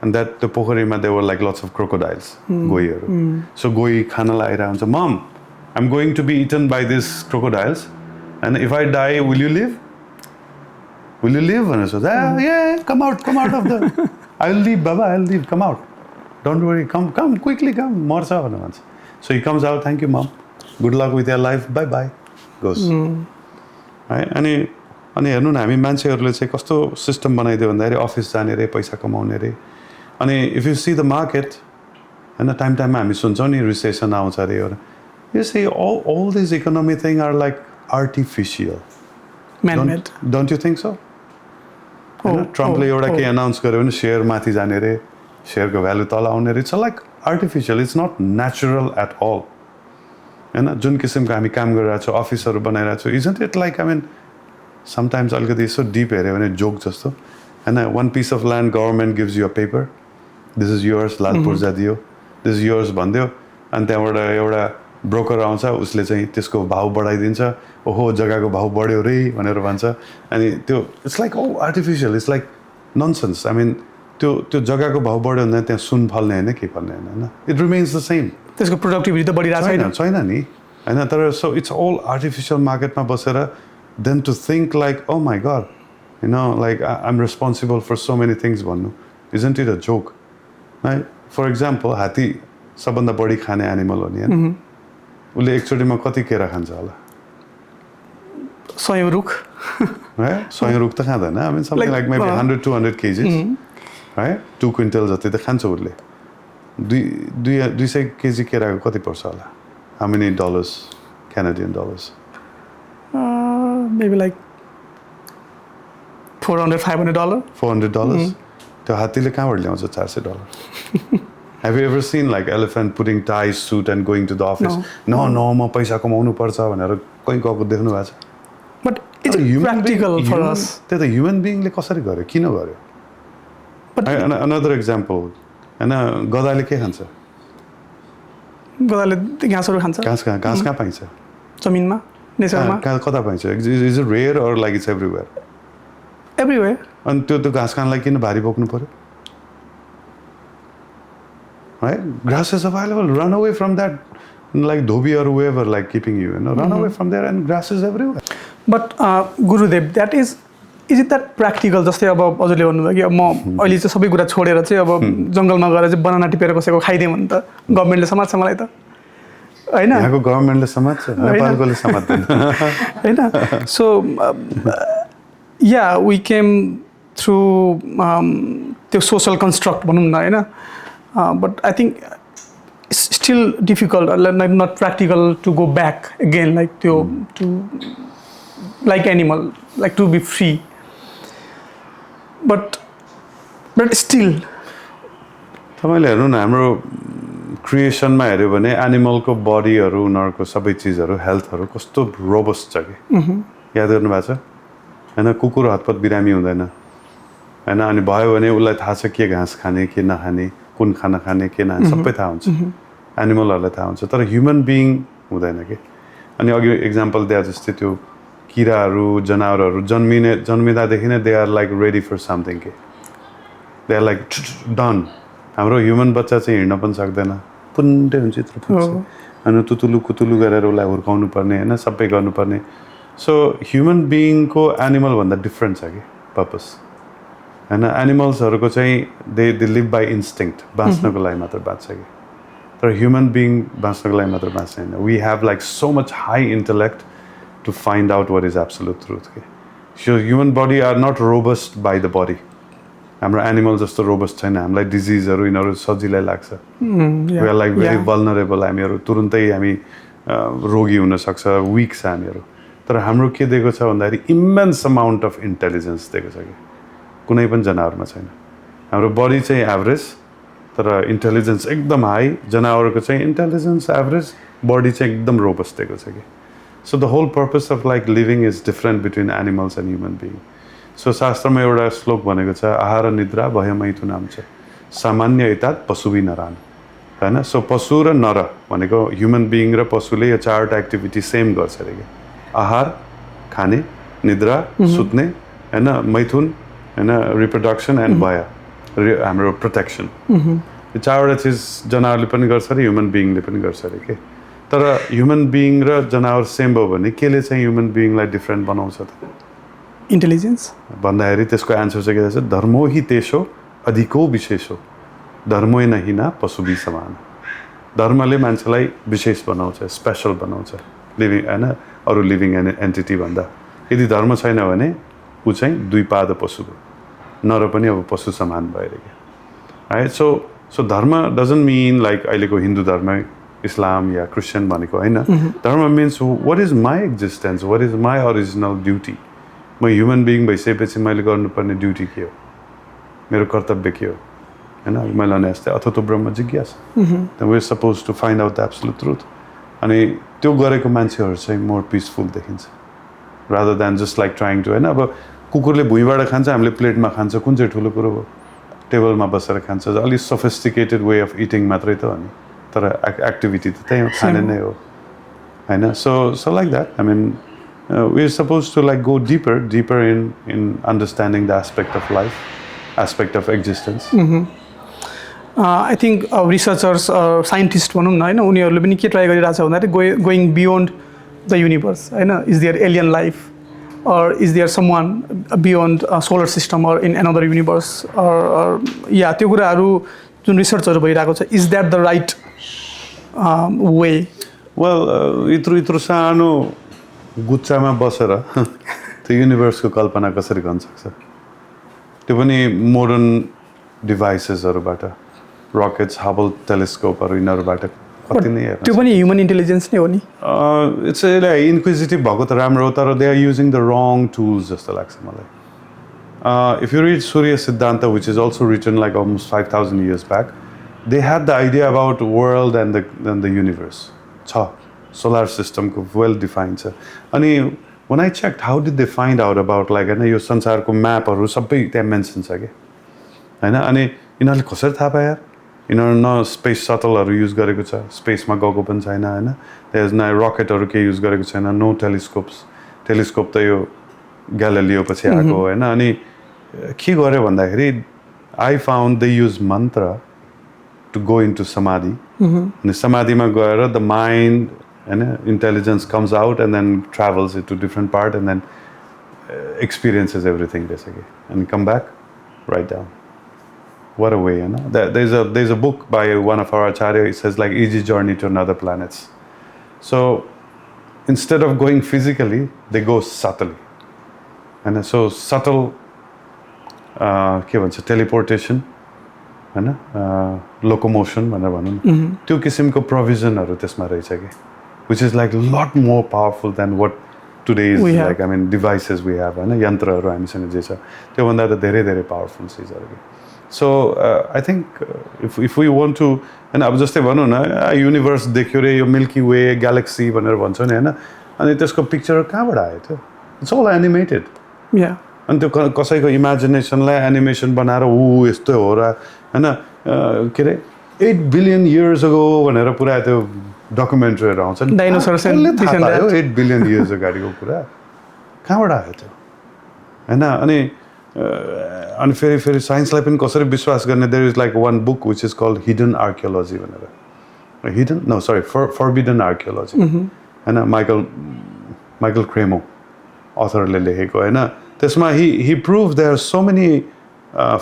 Speaker 2: and that the पोखरीमा there were like lots of crocodiles गोहीहरु so गोही खानलाई आइरा हुन्छ mom I'm going to be eaten by these crocodiles and if I die will you live and I said yeah come out of the I'll leave baba I'll leave come out don't worry come quickly come marcha bhanनु भन्छ so he comes out thank you mom good luck with your life bye bye goes है अनि हेर्नु न हामी मान्छेहरुले चाहिँ कस्तो system बनाइदियो भन्दाखेरि अफिस जाने रे पैसा कमाउने रे अनि if you see the market and the time हामी सुन्छौं नि रिसेसन आउँछ रे you see all these economy thing are like artificial
Speaker 1: man-made
Speaker 2: don't you think so ट्रम्पले एउटा के अनाउन्स गर्यो भने शेयर माथि जाने रे शेयरको भ्यालु तल आउने रे it's like artificial it's not natural at all हैन जुन किसिमको हामी काम गरिरहेको छौं अफिसहरु बनाइरहेको छौं isn't it like I mean sometimes अलिकति यसो डीप हेर्यो भने जोक जस्तो हैन one piece of land government gives you a paper this is yours लाल पूर्जा दियो this is yours भन्दियो अनि त्यहाँबाट एउटा ब्रोकर आउँछ उसले चाहिँ त्यसको भाव बढाइदिन्छ ओहो जग्गाको भाव बढ्यो रे भनेर भन्छ अनि त्यो it's like artificial it's like nonsense I mean त्यो जग्गाको भाव बढ्यो भने त्यहाँ सुन फल्ने हैन के फल्ने हैन इट रिमेन्स द सेम
Speaker 1: त्यसको प्रोडक्टिभिटी त बढिरहेको
Speaker 2: छैन नि हैन तर सो इट्स ऑल आर्टिफिशियल मार्केटमा बसेर then to think like oh my god like I'm responsible for so many things भन्नु isn't it a joke right for example हात्ती सबभन्दा बढी खाने एनिमल हो नि हैन उले एकचोटीमा कति केरा खान्छ होला
Speaker 1: 100 रुख
Speaker 2: है 100 रुख त खाँदैन I mean something like maybe 100-200 kgs right 2 quintal जति त खान्छ उले 200 केजी केराको कति पर्छ होला how many dollars Canadian dollars
Speaker 1: maybe like $400-500
Speaker 2: $400 त्यो हात्तीले कहाँबाट ल्याउँछ $400 Have you ever seen like elephant putting tie suit and going to the office? No, म पैसा कमाउनु पर्छ भनेर कहीं गएको देख्नु भएको छ
Speaker 1: But it's practical for us.
Speaker 2: त्यो त ह्युमन बीइङले कसरी गर्यो किन गर्यो But another example हैन गधाले के खान्छ
Speaker 1: गधाले घाँसहरु खान्छ
Speaker 2: घाँस कहाँ पाइन्छ
Speaker 1: जमिनमा नेचरमा
Speaker 2: कता पाइन्छ इज इट रेयर और लाइक इट्स एभ्रीवेयर अनि त्यो घाँस खानलाई किन भारी बोक्नु पर्यो right grass is available run away from that like dhobi or whoever like keeping you run away from there and grass is everywhere
Speaker 1: but Gurudev that is it that practical जस्तै अब हजुरले भन्नुभयो कि अब म अहिले चाहिँ सबै कुरा छोडेर चाहिँ अब जंगलमा गएर चाहिँ बनाना टिपेर कसैको खाइदिए भने त गभर्नमेन्टले समात्छ मलाई त हैन
Speaker 2: यहाँको गभर्नमेन्टले समात्छ नेपालकोले समात्दैन
Speaker 1: हैन so Yeah, we came through the social construct भनौँ न हैन, but I think it's still difficult, like not practical to go back again, like to like animal, like to be free, but still.
Speaker 2: तपाईँले हेर्नु न हाम्रो क्रिएसनमा हेऱ्यो भने एनिमलको बडीहरू उनीहरूको सबै चिजहरू हेल्थहरू कस्तो रोबस्ट छ कि याद गर्नु भएको छ हैन कुकुर हतपत बिरामी हुँदैन हैन अनि भयो भने उसलाई थाहा छ के घाँस खाने के नखाने कुन खाना खाने के नखाने सबै थाहा हुन्छ एनिमलहरूलाई थाहा हुन्छ तर ह्युमन बिइङ हुँदैन कि अनि अघि एक्जाम्पल दिए जस्तै त्यो किराहरू जनावरहरू जन्मिँदादेखि नै they are like ready for something के दे आर लाइक डन हाम्रो ह्युमन बच्चा चाहिँ हिँड्न पनि सक्दैन पुण्डे हुन्छ यत्रो पुग्छ अनि तुतुलु कुतुलु गरेर उसलाई हुर्काउनु पर्ने हैन सबै गर्नुपर्ने सो ह्युमन बिइङको एनिमलभन्दा डिफ्रेन्ट छ कि पर्पस हैन एनिमल्सहरूको चाहिँ दे लिभ बाई इन्स्टिङ्क्ट बाँच्नको लागि मात्र बाँच्छ कि तर ह्युमन बिइङ बाँच्नको लागि मात्र बाँच्दैन we have like so much high intellect to find out what is absolute truth के so human body are not robust by the body हाम्रो एनिमल जस्तो रोबस्ट छैन हामीलाई डिजिजहरू यिनीहरू सजिलै लाग्छ we are like very vulnerable हामीहरू तुरुन्तै हामी रोगी हुनसक्छ विक छ हामीहरू तर हाम्रो के दिएको छ भन्दाखेरि इमेन्स अमाउन्ट अफ इन्टेलिजेन्स दिएको छ कि कुनै पनि जनावरमा छैन हाम्रो बडी चाहिँ एभरेज तर इन्टेलिजेन्स एकदम हाई जनावरको चाहिँ इन्टेलिजेन्स एभरेज बडी चाहिँ एकदम रोबस्ट दिएको छ कि so the whole purpose of like living is different between animals and human being so शास्त्रमा एउटा श्लोक भनेको छ आहार निद्रा भयमैथु नाम छ सामान्य यतात पशुवी नरान हैन सो पशु र नर भनेको ह्युमन बिइङ र पशुले यो चारवटा एक्टिभिटी सेम गर्छ अरे कि आहार खाने निद्रा सुत्ने हैन मैथुन हैन रिप्रोडक्सन एन्ड भय हाम्रो प्रोटेक्सन यो चारवटा चिज जनावरले पनि गर्छ अरे ह्युमन बिइङले पनि गर्छ अरे के तर ह्युमन बिइङ र जनावर सेम भयो भने केले चाहिँ ह्युमन बिइङलाई डिफ्रेन्ट बनाउँछ त
Speaker 1: इन्टेलिजेन्स
Speaker 2: भन्दाखेरि त्यसको एन्सर चाहिँ के छ धर्मो हि तेषो अधिको विशेषो धर्मो नहि न पशुभी समान धर्मले मान्छेलाई विशेष बनाउँछ स्पेसल बनाउँछ लिभिङ हैन अरू लिभिङ एन्टिटी भन्दा यदि धर्म छैन भने ऊ चाहिँ दुई पाद पशु हो नर पनि अब पशु समान भएर के है सो धर्म डजन्ट मिन लाइक अहिलेको हिन्दू धर्म इस्लाम या क्रिस्चियन भनेको हैन धर्म means what is my existence what is my original duty म ह्युमन बिइङ भइसकेपछि मैले गर्नुपर्ने ड्युटी के हो मेरो कर्तव्य के हो हैन मैले भने जस्तै अथतो ब्रह्म जिज्ञासा we are suppose to find out the absolute truth अनि त्यो गरेको मान्छेहरू चाहिँ मोर पिसफुल देखिन्छ rather than just like trying to हैन अब कुकुरले भुइँबाट खान्छ हामीले प्लेटमा खान्छ कुन चाहिँ ठुलो कुरो हो टेबलमा बसेर खान्छ अलिक सोफिस्टिकेटेड वे अफ इटिङ मात्रै त हो नि तर एक्टिभिटी त त्यही खाने नै हो हैन so like that I mean we are supposed to like go deeper in understanding the aspect of life, aspect of existence.
Speaker 1: I think researchers or scientists भनौँ न हैन उनीहरूले पनि के ट्राई गरिरहेछ भन्दाखेरि going beyond the universe हैन is there alien life or is there someone beyond a solar system or in another universe or yeah त्यो कुराहरू जुन रिसर्चहरू भइरहेको छ is that the right way?
Speaker 2: Well इत्रो सानो गुच्छामा बसेर त्यो युनिभर्सको कल्पना कसरी गर्न सक्छ त्यो पनि मोडर्न डिभाइसेसहरूबाट रकेट्स हबल टेलिस्कोपहरू यिनीहरूबाट कति नै
Speaker 1: त्यो पनि ह्युमन इन्टेलिजेन्स नै हो नि
Speaker 2: इट्स इन्क्विजिटिभ भएको त राम्रो हो तर they are using the wrong tools जस्तो लाग्छ मलाई if you read Surya Siddhanta which is also written like almost 5000 years back they had the idea about world and the universe छ सोलर सिस्टमको वेल डिफाइन्ड छ अनि when I checked how did they find out about like हैन यो संसारको म्यापहरू सबै त्यहाँ mention छ के हैन अनि यिनीहरूले कसरी थाहा पाए यार यिनीहरू न स्पेस सटलहरू युज गरेको छ स्पेसमा गएको पनि छैन हैन देयर इज न रकेटहरू के युज गरेको छैन नो टेलिस्कोप त यो ग्यालिलियो पछि आएको हैन अनि के गर्यो भन्दाखेरि आई फाउन्ड दे युज मन्त्र टु गो इन्टु समाधि अनि समाधिमा गएर the mind and intelligence comes out and then travels it to different part and then experiences everything basically and come back write down what a way you know there's a book by one of our acharya it says like easy journey to another planets so instead of going physically they go subtly होइन so subtle के भन्छ teleportation होइन locomotion भनेर भनौँ न त्यो किसिमको प्रोभिजनहरू त्यसमा रहेछ कि which is like lot more powerful than what today is like I mean devices we have होइन यन्त्रहरू हामीसँग जे छ त्योभन्दा त धेरै धेरै पावरफुल चिजहरू कि so I think if we want to होइन अब जस्तै भनौँ न युनिभर्स देख्यो रे यो मिल्की वे ग्यालेक्सी भनेर भन्छ नि होइन अनि त्यसको पिक्चर कहाँबाट आयो त्यो इट्स अल एनिमेटेड अनि त्यो कसैको इमेजिनेसनलाई एनिमेसन बनाएर यस्तै हो र होइन के अरे 8 बिलियन इयर्स अगो भनेर पुरा त्यो डकुमेन्ट्रीहरू आउँछ नि 8 बिलियन इयर्स अगाडिको कुरा कहाँबाट आयो त्यो होइन अनि फेरि साइन्सलाई पनि कसरी विश्वास गर्ने there is like one book which is called hidden archaeology भनेर hidden no sorry forbidden archaeology होइन माइकल क्रेमो अथरले लेखेको होइन त्यसमा he proved there are so many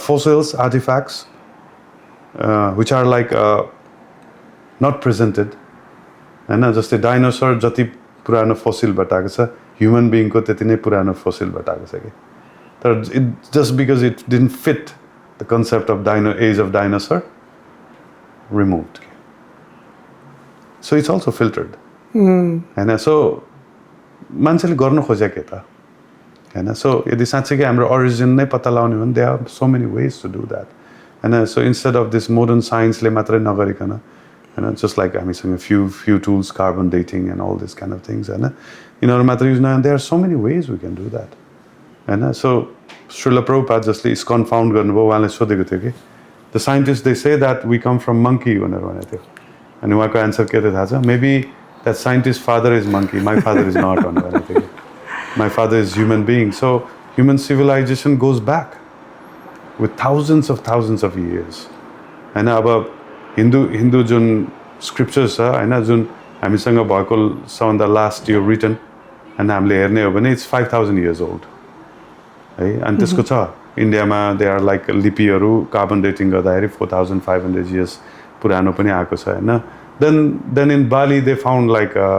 Speaker 2: fossils artifacts which are like not presented हैन जस्तै डाइनोसर जति पुरानो फोसिल भेटाएको छ ह्युमन बिइङको त्यति नै पुरानो फोसिल भेटाएको छ कि तर it just because it didn't fit the concept of age of dinosaur removed so it's also filtered हैन सो मान्छेले गर्नु खोजे के त हैन सो यदि साँच्चै हाम्रो ओरिजिन नै पत्ता लगाउने हो भने there are so many ways to do that हैन so instead of this modern साइन्सले मात्रै नगरिकन हैन जस्ट लाइक हामीसँग few tools carbon dating and all this kind of things हैन यिनीहरू मात्र युज न there are so many ways we can do that हैन सो श्रील प्रभुपाद जसले इस्कन फाउन्ड गर्नुभयो उहाँले सोधेको थियो कि the scientist they say that we come from monkey भनेर भनेको थियो अनि उहाँको एन्सर के थियो थाहा छ maybe that scientist father is monkey my father is not भनेर भनेको थियो My father is human being. So human civilization goes back with thousands of years. And अब हिन्दू जुन स्क्रिप्चर्स छ होइन जुन हामीसँग भएको सबभन्दा लास्ट यो रिटन होइन हामीले हेर्ने हो भने इट्स 5000 years old है अनि त्यसको छ इन्डियामा दे आर लाइक लिपिहरू कार्बन डेटिङ गर्दाखेरि 4500 years पुरानो पनि आएको छ होइन देन इन बाली they found like a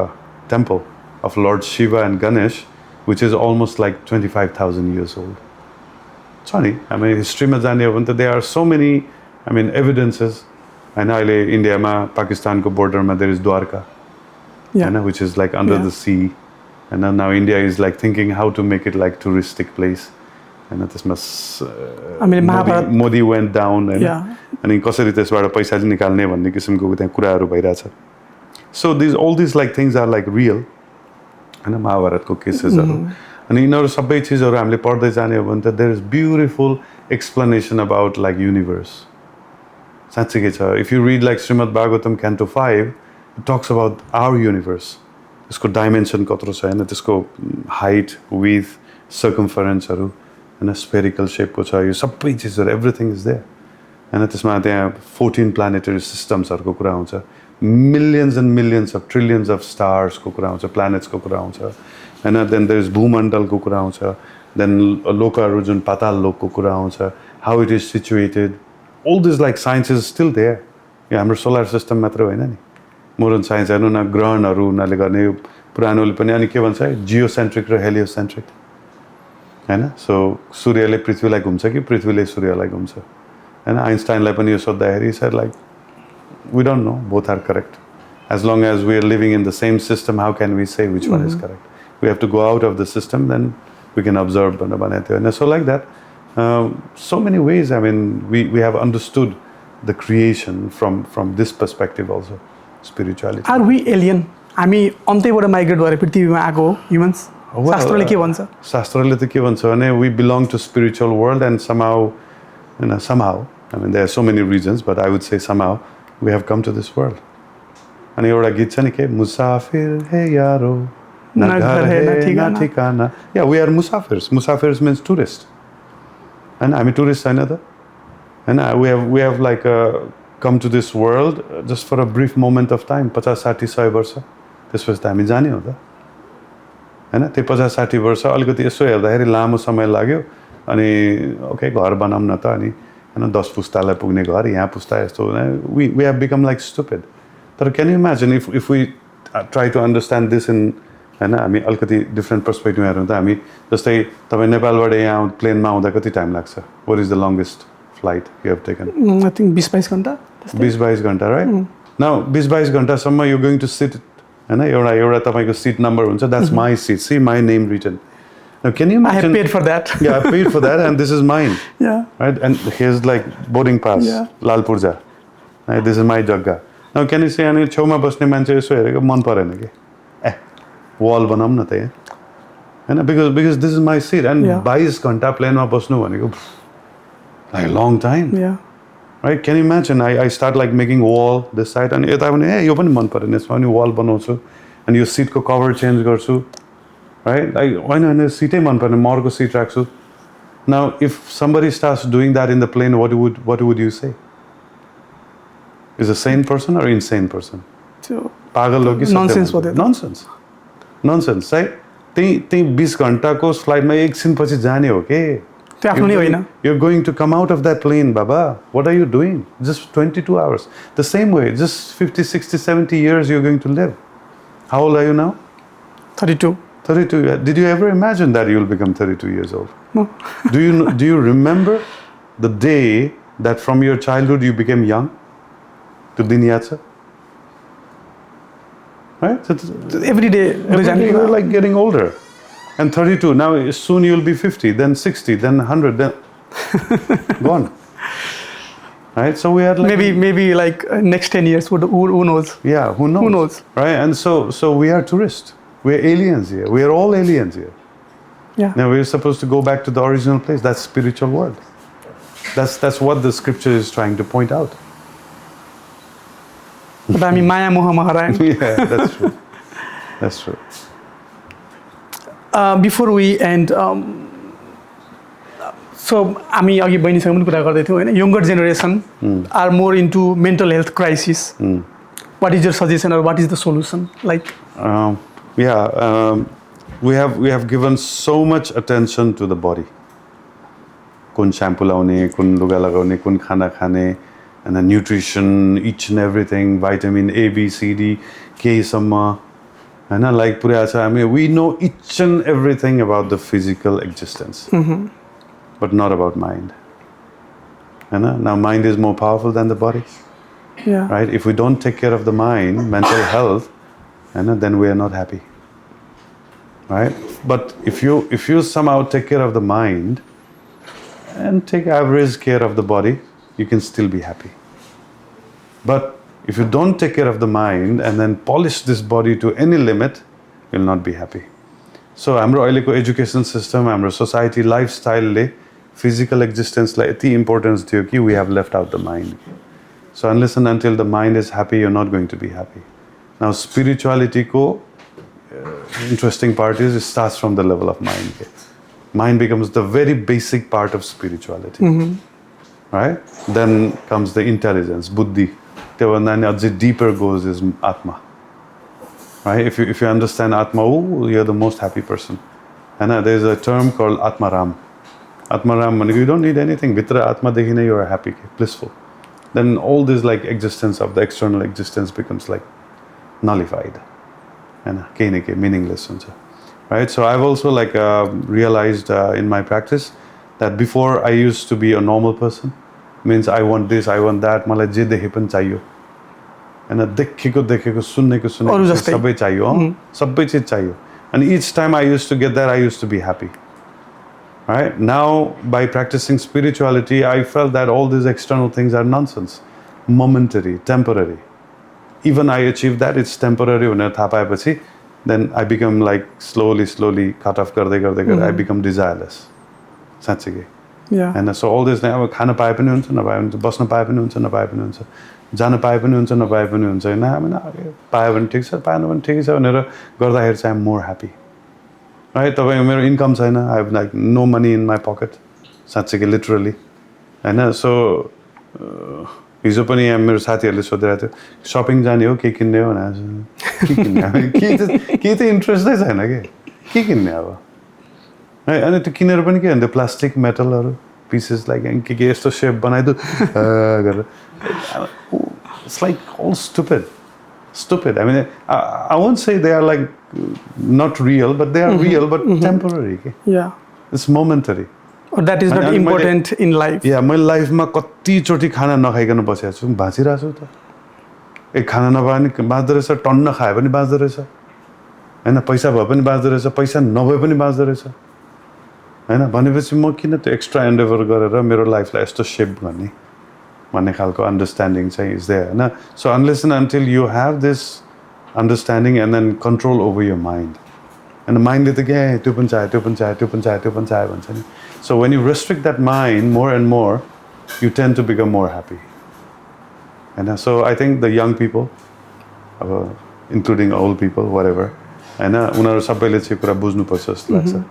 Speaker 2: temple of lord Shiva and Ganesh which is almost like 25,000 years old. Sorry, I mean, history में जाने हो भने there are so many, I mean, evidences. होइन अहिले इन्डियामा पाकिस्तानको बोर्डरमा there is Dwarka, होइन which is like under the sea. And now India is like thinking how to make it like touristic place. होइन त्यसमा मोदी went down अनि कसरी त्यसबाट पैसा चाहिँ निकाल्ने भन्ने किसिमको त्यहाँ कुराहरू भइरहेछ. So all these like things are like real. होइन महाभारतको केसेसहरू अनि यिनीहरू सबै चिजहरू हामीले पढ्दै जाने हो भने त there is beautiful explanation about like universe साँच्चै छ if you read like Srimad Bhagavatam canto 5 it talks about our universe त्यसको डाइमेन्सन कत्रो छ होइन त्यसको हाइट विथ सर्कमफरेन्सहरू होइन स्पेरिकल सेपको छ यो सबै चिजहरू एभ्रिथिङ इज देयर होइन त्यसमा त्यहाँ 14 प्लानेटरी सिस्टम्सहरूको कुरा आउँछ millions and millions of trillions of stars को कुरा आउँछ planets को कुरा आउँछ हैन then there is भूमण्डल को कुरा आउँछ then लोकहरू जुन पाताल लोक को कुरा आउँछ how it is situated all this like science is still there यो हाम्रो सोलर सिस्टम मात्र होइन नि मोडर्न साइन्स हेर्नु न ग्रहणहरू उनीहरूले गर्ने पुरानोले पनि अनि के भन्छ जियोसेन्ट्रिक र हेलियोसेन्ट्रिक हैन सो सूर्यले पृथ्वीलाई घुम्छ कि पृथ्वीले सूर्यलाई घुम्छ हैन आइन्स्टाइनलाई पनि यो सोध्दाखेरि sir like we don't know, both are correct. As long as we are living in the same system, how can we say which one is correct? We have to go out of the system, then we can observe. And so like that, so many ways, I mean, we have understood the creation from this perspective also, spirituality.
Speaker 1: Are we alien? हामी अन्तैबाट migrate भएर पृथ्वीमा आएको humans? शास्त्रले के भन्छ?
Speaker 2: शास्त्रले त के भन्छ भने we belong to spiritual world and somehow, I mean, there are so many reasons, but I would say somehow, we have come to this world. अनि एउटा गीत छ नि के मुसाफिर है यारो न घर है न ठिकाना या we are musafirs means tourist and हामी टुरिस्ट हैन त हैन we have like come to this world just for a brief moment of time 50 60 100 वर्ष त्यसपछि त हामी जाने हो त हैन त्यो 50 60 वर्ष अलिकति यसो हेर्दाखेरि लामो समय लाग्यो अनि ओके घर बनाऊँ न त अनि 10 पुस्तालाई पुग्ने घर यहाँ पुस्ता यस्तो we have become like stupid तर can you imagine if we try to understand this in हैन हामी अलिकति डिफ्रेन्ट पर्सपेक्टिभमा हेरौँ त हामी जस्तै तपाईँ नेपालबाट यहाँ प्लेनमा आउँदा कति टाइम लाग्छ what is the longest flight you have taken
Speaker 1: I think 20-22 घन्टा
Speaker 2: 20-22 घन्टा राइट नाउ 20-22 घन्टासम्म यु गोइङ टु सिट हैन एउटा तपाईँको सिट नम्बर हुन्छ that's my seat see my name written Now, can you imagine?
Speaker 1: I have paid for that.
Speaker 2: Yeah, I paid for that, and this is mine.
Speaker 1: Yeah.
Speaker 2: Right, and here's like boarding pass.
Speaker 1: Yeah.
Speaker 2: Lal Purja. Right, this is my jagga. Now, can you say, "Ani chhoma basne manche yeso hereko man parena ke?" Wall banam na ta yaha. हैन because this is my seat and 22 घण्टा प्लेनमा बस्नु भनेको like a long time.
Speaker 1: Yeah.
Speaker 2: Right? Can you imagine? I start like making wall this side and यता पनि यो पनि मन परेन यसमा पनि wall बनाउँछु and यो seat को cover change गर्छु. Right? होइन सिटै मन परेन म अर्को सिट राख्छु. Now if somebody starts doing that in the plane what would you say? Is a sane person or insane person? पागल हो कि
Speaker 1: nonsense हो त्यो.
Speaker 2: Nonsense है. त्यही 20 घण्टाको फ्लाइटमा एकछिनपछि जाने हो के
Speaker 1: त्यो आफ्नो नै होइन.
Speaker 2: You're going to come out of that plane, Baba. What are you doing? Just 22 hours. The same way, just 50, 60, 70 years you're going to live. How old are you now?
Speaker 1: 32.
Speaker 2: 32. Did you ever imagine that you'll become 32 years old?
Speaker 1: No.
Speaker 2: Do you remember the day that from your childhood you became young? To दिन याद छ? Right? So
Speaker 1: every day
Speaker 2: you're like getting older. And 32, now soon you'll be 50, then 60, then 100, then gone. Right? So we are like...
Speaker 1: Maybe like next 10 years, who knows?
Speaker 2: Yeah, who knows?
Speaker 1: Who knows?
Speaker 2: Right? And so we are tourists. We're aliens here. We are all aliens here.
Speaker 1: Yeah.
Speaker 2: Now we're supposed to go back to the original place. That's spiritual world. That's what the scripture is trying to point out.
Speaker 1: But I mean, Maya Moha Maharaj.
Speaker 2: Yeah, that's true. That's true.
Speaker 1: Before we end, so हामी अघि बहिनीसँग पनि कुरा गर्दै थियौँ हैन younger generation are more into mental health crisis. What is your suggestion or what is the solution? Like
Speaker 2: we have given so much attention to the body. कुन shampoo लाउने, कुन लुगा लगाउने, कुन खाना खाने, and the nutrition, each and everything, vitamin A, B, C, D, K सम्म हैन like पुरै आछ हामी we know each and everything about the physical existence. But not about mind. Now mind is more powerful than the body.
Speaker 1: Yeah.
Speaker 2: Right? If we don't take care of the mind, mental health, then we are not happy. Right? But if you somehow take care of the mind and take average care of the body, you can still be happy. But if you don't take care of the mind and then polish this body to any limit, you'll not be happy. So हाम्रो अहिलेको education system हाम्रो society लाइफस्टाइलले physical existence लाई यति importance दियो कि we have left out the mind. So unless and until the mind is happy, you're not going to be happy. Now spirituality ko interesting part is it starts from the level of mind. Mind becomes the very basic part of spirituality. Right? Then comes the intelligence, buddhi. The deeper goes is atma. Right? If you understand atma, you're the most happy person. And there's a term called atmaram. Atmaram, you don't need anything. Vitra atma dekhina, you are happy, blissful. Then all this like existence of the external existence becomes like nullified. And meaningless. Right? So I've also like realized in my practice that before I used to be a normal person. Means I want this, I want that, मलाई जे देखे पनि चाहियो हैन देखेको सुन्नेको सबै चाहियो सबै चीज चाहियो and each time I used to get that I used to be happy. Right? Now by practicing spirituality I felt that all these external things are nonsense, momentary, temporary. Even I achieved that it's temporary भनेर थाहा पाएपछि then I become like slowly cut off गर्दै I become desireless. साच्चै
Speaker 1: Yeah.
Speaker 2: And so all this अब खान पाए पनि हुन्छ नपाए पनि हुन्छ बस्न पाए पनि हुन्छ नपाए पनि हुन्छ जान पाए पनि हुन्छ नपाए पनि हुन्छ हैन हामी पाए पनि ठीक छ पाएन पनि ठिकै छ भनेर गर्दाखेरि चाहिँ I'm more happy. Right? तपाईको मेरो इन्कम छैन I have like no money in my pocket. साच्चै literally. हैन so हिजो पनि मेरो साथीहरुले सोधिरहेको थियो शपिङ जाने हो के किन्ने हो भने के किन्ने के त इन्ट्रेस्टै छैन के किन्ने अब है अनि त्यो किनेर पनि के भन्दा प्लास्टिक मेटलहरु pieces like के यस्तो शेप बनाइदु गरेर it's like all stupid. I mean I won't say they are like not real, but they are real, but temporary. Okay?
Speaker 1: Yeah.
Speaker 2: It's momentary.
Speaker 1: Or that is not important in life.
Speaker 2: Yeah, my life ma कति चोटी खाना नखाइकन बसेको छु बाँचिरहेको छु त एक खाना नभए पनि बाँच्दो रहेछ टन्न खाए पनि बाँच्दो रहेछ हैन पैसा भए पनि बाँच्दो रहेछ पैसा नभए पनि बाँच्दो रहेछ हैन भनेपछि म किन त्यो एक्स्ट्रा एन्डेभर गरेर मेरो लाइफलाई यस्तो शेप गर्ने भन्ने खालको अन्डरस्ट्यान्डिङ चाहिँ इज देयर हैन so unless and until you have this understanding and then control over your mind and माइन्डले त के त्यो पनि चाहे त्यो पनि चाहे त्यो पनि चाहे त्यो पनि चाहे भन्छ नि so when you restrict that mind more and more you tend to become more happy. And so I think the young people, including old people, whatever, and unaru sabaile chai kura bujhnu parcha jasto लाग्छ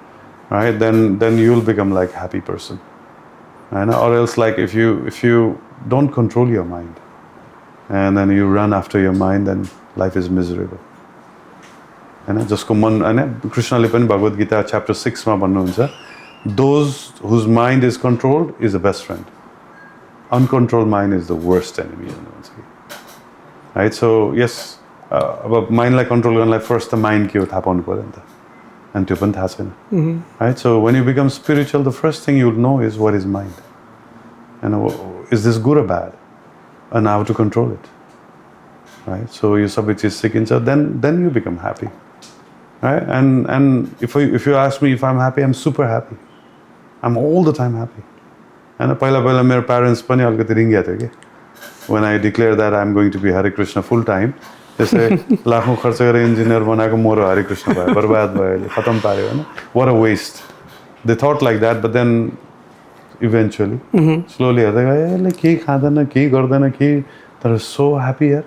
Speaker 2: right then you'll become like happy person and or else like if you don't control your mind and then you run after your mind then life is miserable. And jasko man and Krishna le pani Bhagavad Gita chapter 6 ma भन्नु हुन्छ those whose mind is controlled is the best friend. Uncontrolled mind is the worst enemy. Right? So yes, about mind like control and like first the mind ke ho tha paunu paryo ni ta. And त्यो पनि थाहा छैन. Right? So when you become spiritual, the first thing you'll know is what is mind. And is this good or bad? And how to control it. Right? So you sabai chiz sikincha, then you become happy. Right? And if you ask me if I'm happy, I'm super happy. I'm all the time happy. And पहिला मेरो parents पनि अलिकति रिङ्ग्या थियो के when I declare that I'm going to be Hare Krishna full time त्यसै लाखौं खर्च गरेर इन्जिनियर बनाएको मोरो हरे कृष्ण भयो बर्बाद भयो अहिले खतम पार्यो हैन what a waste they thought like that but then eventually slowly हेर्दै गए यसले केही खादैन केही गर्दैन केही तर so happy यार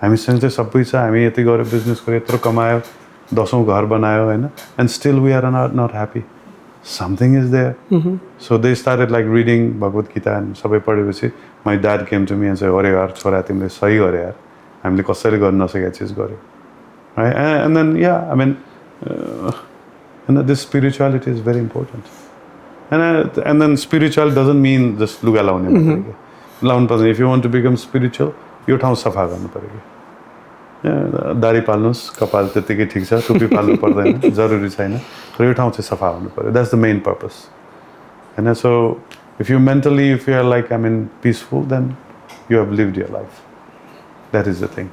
Speaker 2: हामीसँग चाहिँ सबै छ हामी यति गरे बिजनेस गरे यत्रो कमायो 10औं घर बनायो हैन and still we are not happy. Something is there. So they started like reading Bhagavad Gita and sabai padheपछि my dad came to me and said, "Ore yaar, chhora timle sahi gare yaar. हामीले कसरी गर्न नसकेको चिज गर्यो." Right? And then yeah, I mean, and this spirituality is very important. And then spiritual doesn't mean just लुगा लाउने मात्रै के लाउनु पर्दैन. If you want to become spiritual, यो ठाउँ सफा गर्नु पर्यो के दारी पाल्नुस् कपाल त्यतिकै ठीक छ टुपी पाल्नु पर्दैन जरुरी छैन तर यो ठाउँ चाहिँ सफा हुनु पर्यो that's the main purpose and so if you mentally if you are like I mean peaceful then you have lived your life that is the thing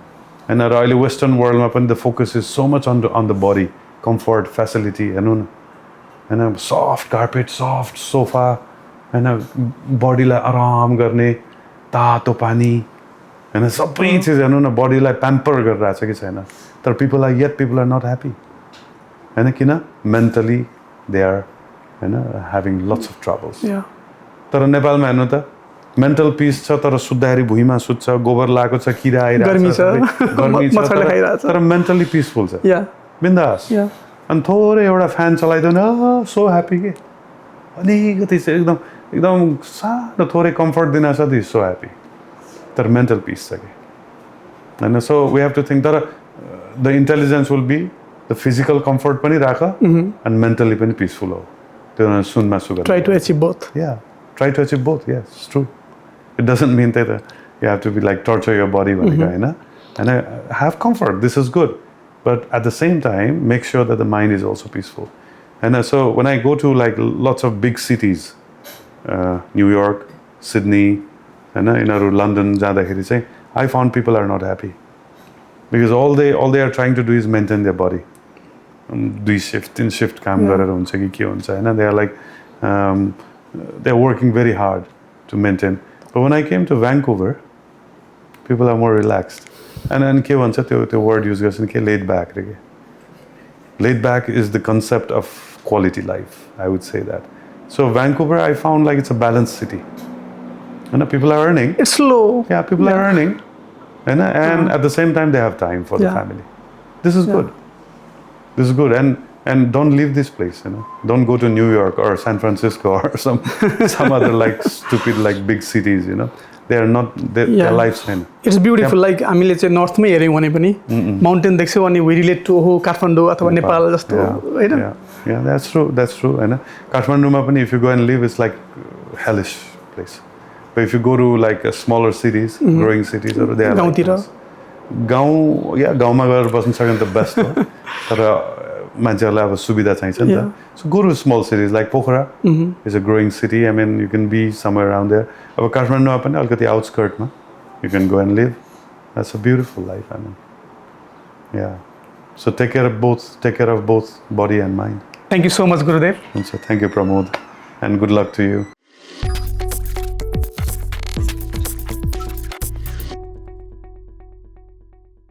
Speaker 2: and अहिले western world मा पनि the focus is so much on the body comfort facility and soft carpet soft sofa and body लाई आराम गर्ने तातो पानी and सबै चिज हेर्नु न बडीलाई प्याम्पर गरिरहेछ कि छैन तर people are not happy हैन किन mentally they are having lots of troubles तर नेपालमा हेर्नु त मेन्टल पीस छ तर सुत्दाखेरि भुइँमा सुत्छ गोबर लागेको छ किरा आइरहेछ गर्मी छ तर मेन्टली पिसफुल छ बिन्दास अनि थोरै एउटा फ्यान चलाइदिनु सो ह्यापी के अलिकति चाहिँ एकदम सानो थोरै कम्फर्ट दिन सक्छ सो ह्यापी तर मेन्टल पिस छ के हैन so we have to think तर the intelligence will be the physical comfort पनि राख अनि मेन्टली पनि पिसफुल हो त्यो सुनमा सुगर
Speaker 1: try to achieve both
Speaker 2: try to achieve both yes it's true it doesn't mean that you have to be like torture your body and have comfort this is good but at the same time make sure that the mind is also peaceful and so when I go to like lots of big cities New York Sydney and in London jadakheri chai I found people are not happy because all they are trying to do is maintain their body dui shift in shift kaam garera huncha ki ke huncha हैन they are like they're working very hard to maintain but when I came to Vancouver people are more relaxed and ke bhancha त्यो word use गर्छन् के laid back रे के laid back is the concept of quality life I would say that so Vancouver I found like it's a balanced city and people are earning
Speaker 1: it's slow
Speaker 2: people are earning and at the same time they have time for the family this is good and don't leave this place don't go to New York or San Francisco or some other like stupid like big cities they are not their lives
Speaker 1: it's beautiful like हामीले चाहिँ north मै हेर्यौं भने पनि mountain देख्छौं अनि we relate to Kathmandu अथवा नेपाल जस्तो हैन
Speaker 2: yeah that's true हैन काठमाडौँमा पनि if you go and live it's like hellish place but if you go to like smaller cities growing cities or they are like गाउँ या गाउँमा गएर बस्न सक्यो भने त बेस्ट हो तर मान्छेहरूलाई अब सुविधा चाहिन्छ नि त so go to small cities like Pokhara is a growing city I mean you can be somewhere around there अब काठमाडौँमा पनि अलिकति आउटस्कर्टमा you can go and live that's a beautiful life I mean yeah so take care of both body and mind
Speaker 1: Thank you so much, Gurudev.
Speaker 2: हुन्छ thank you Pramod and good luck to you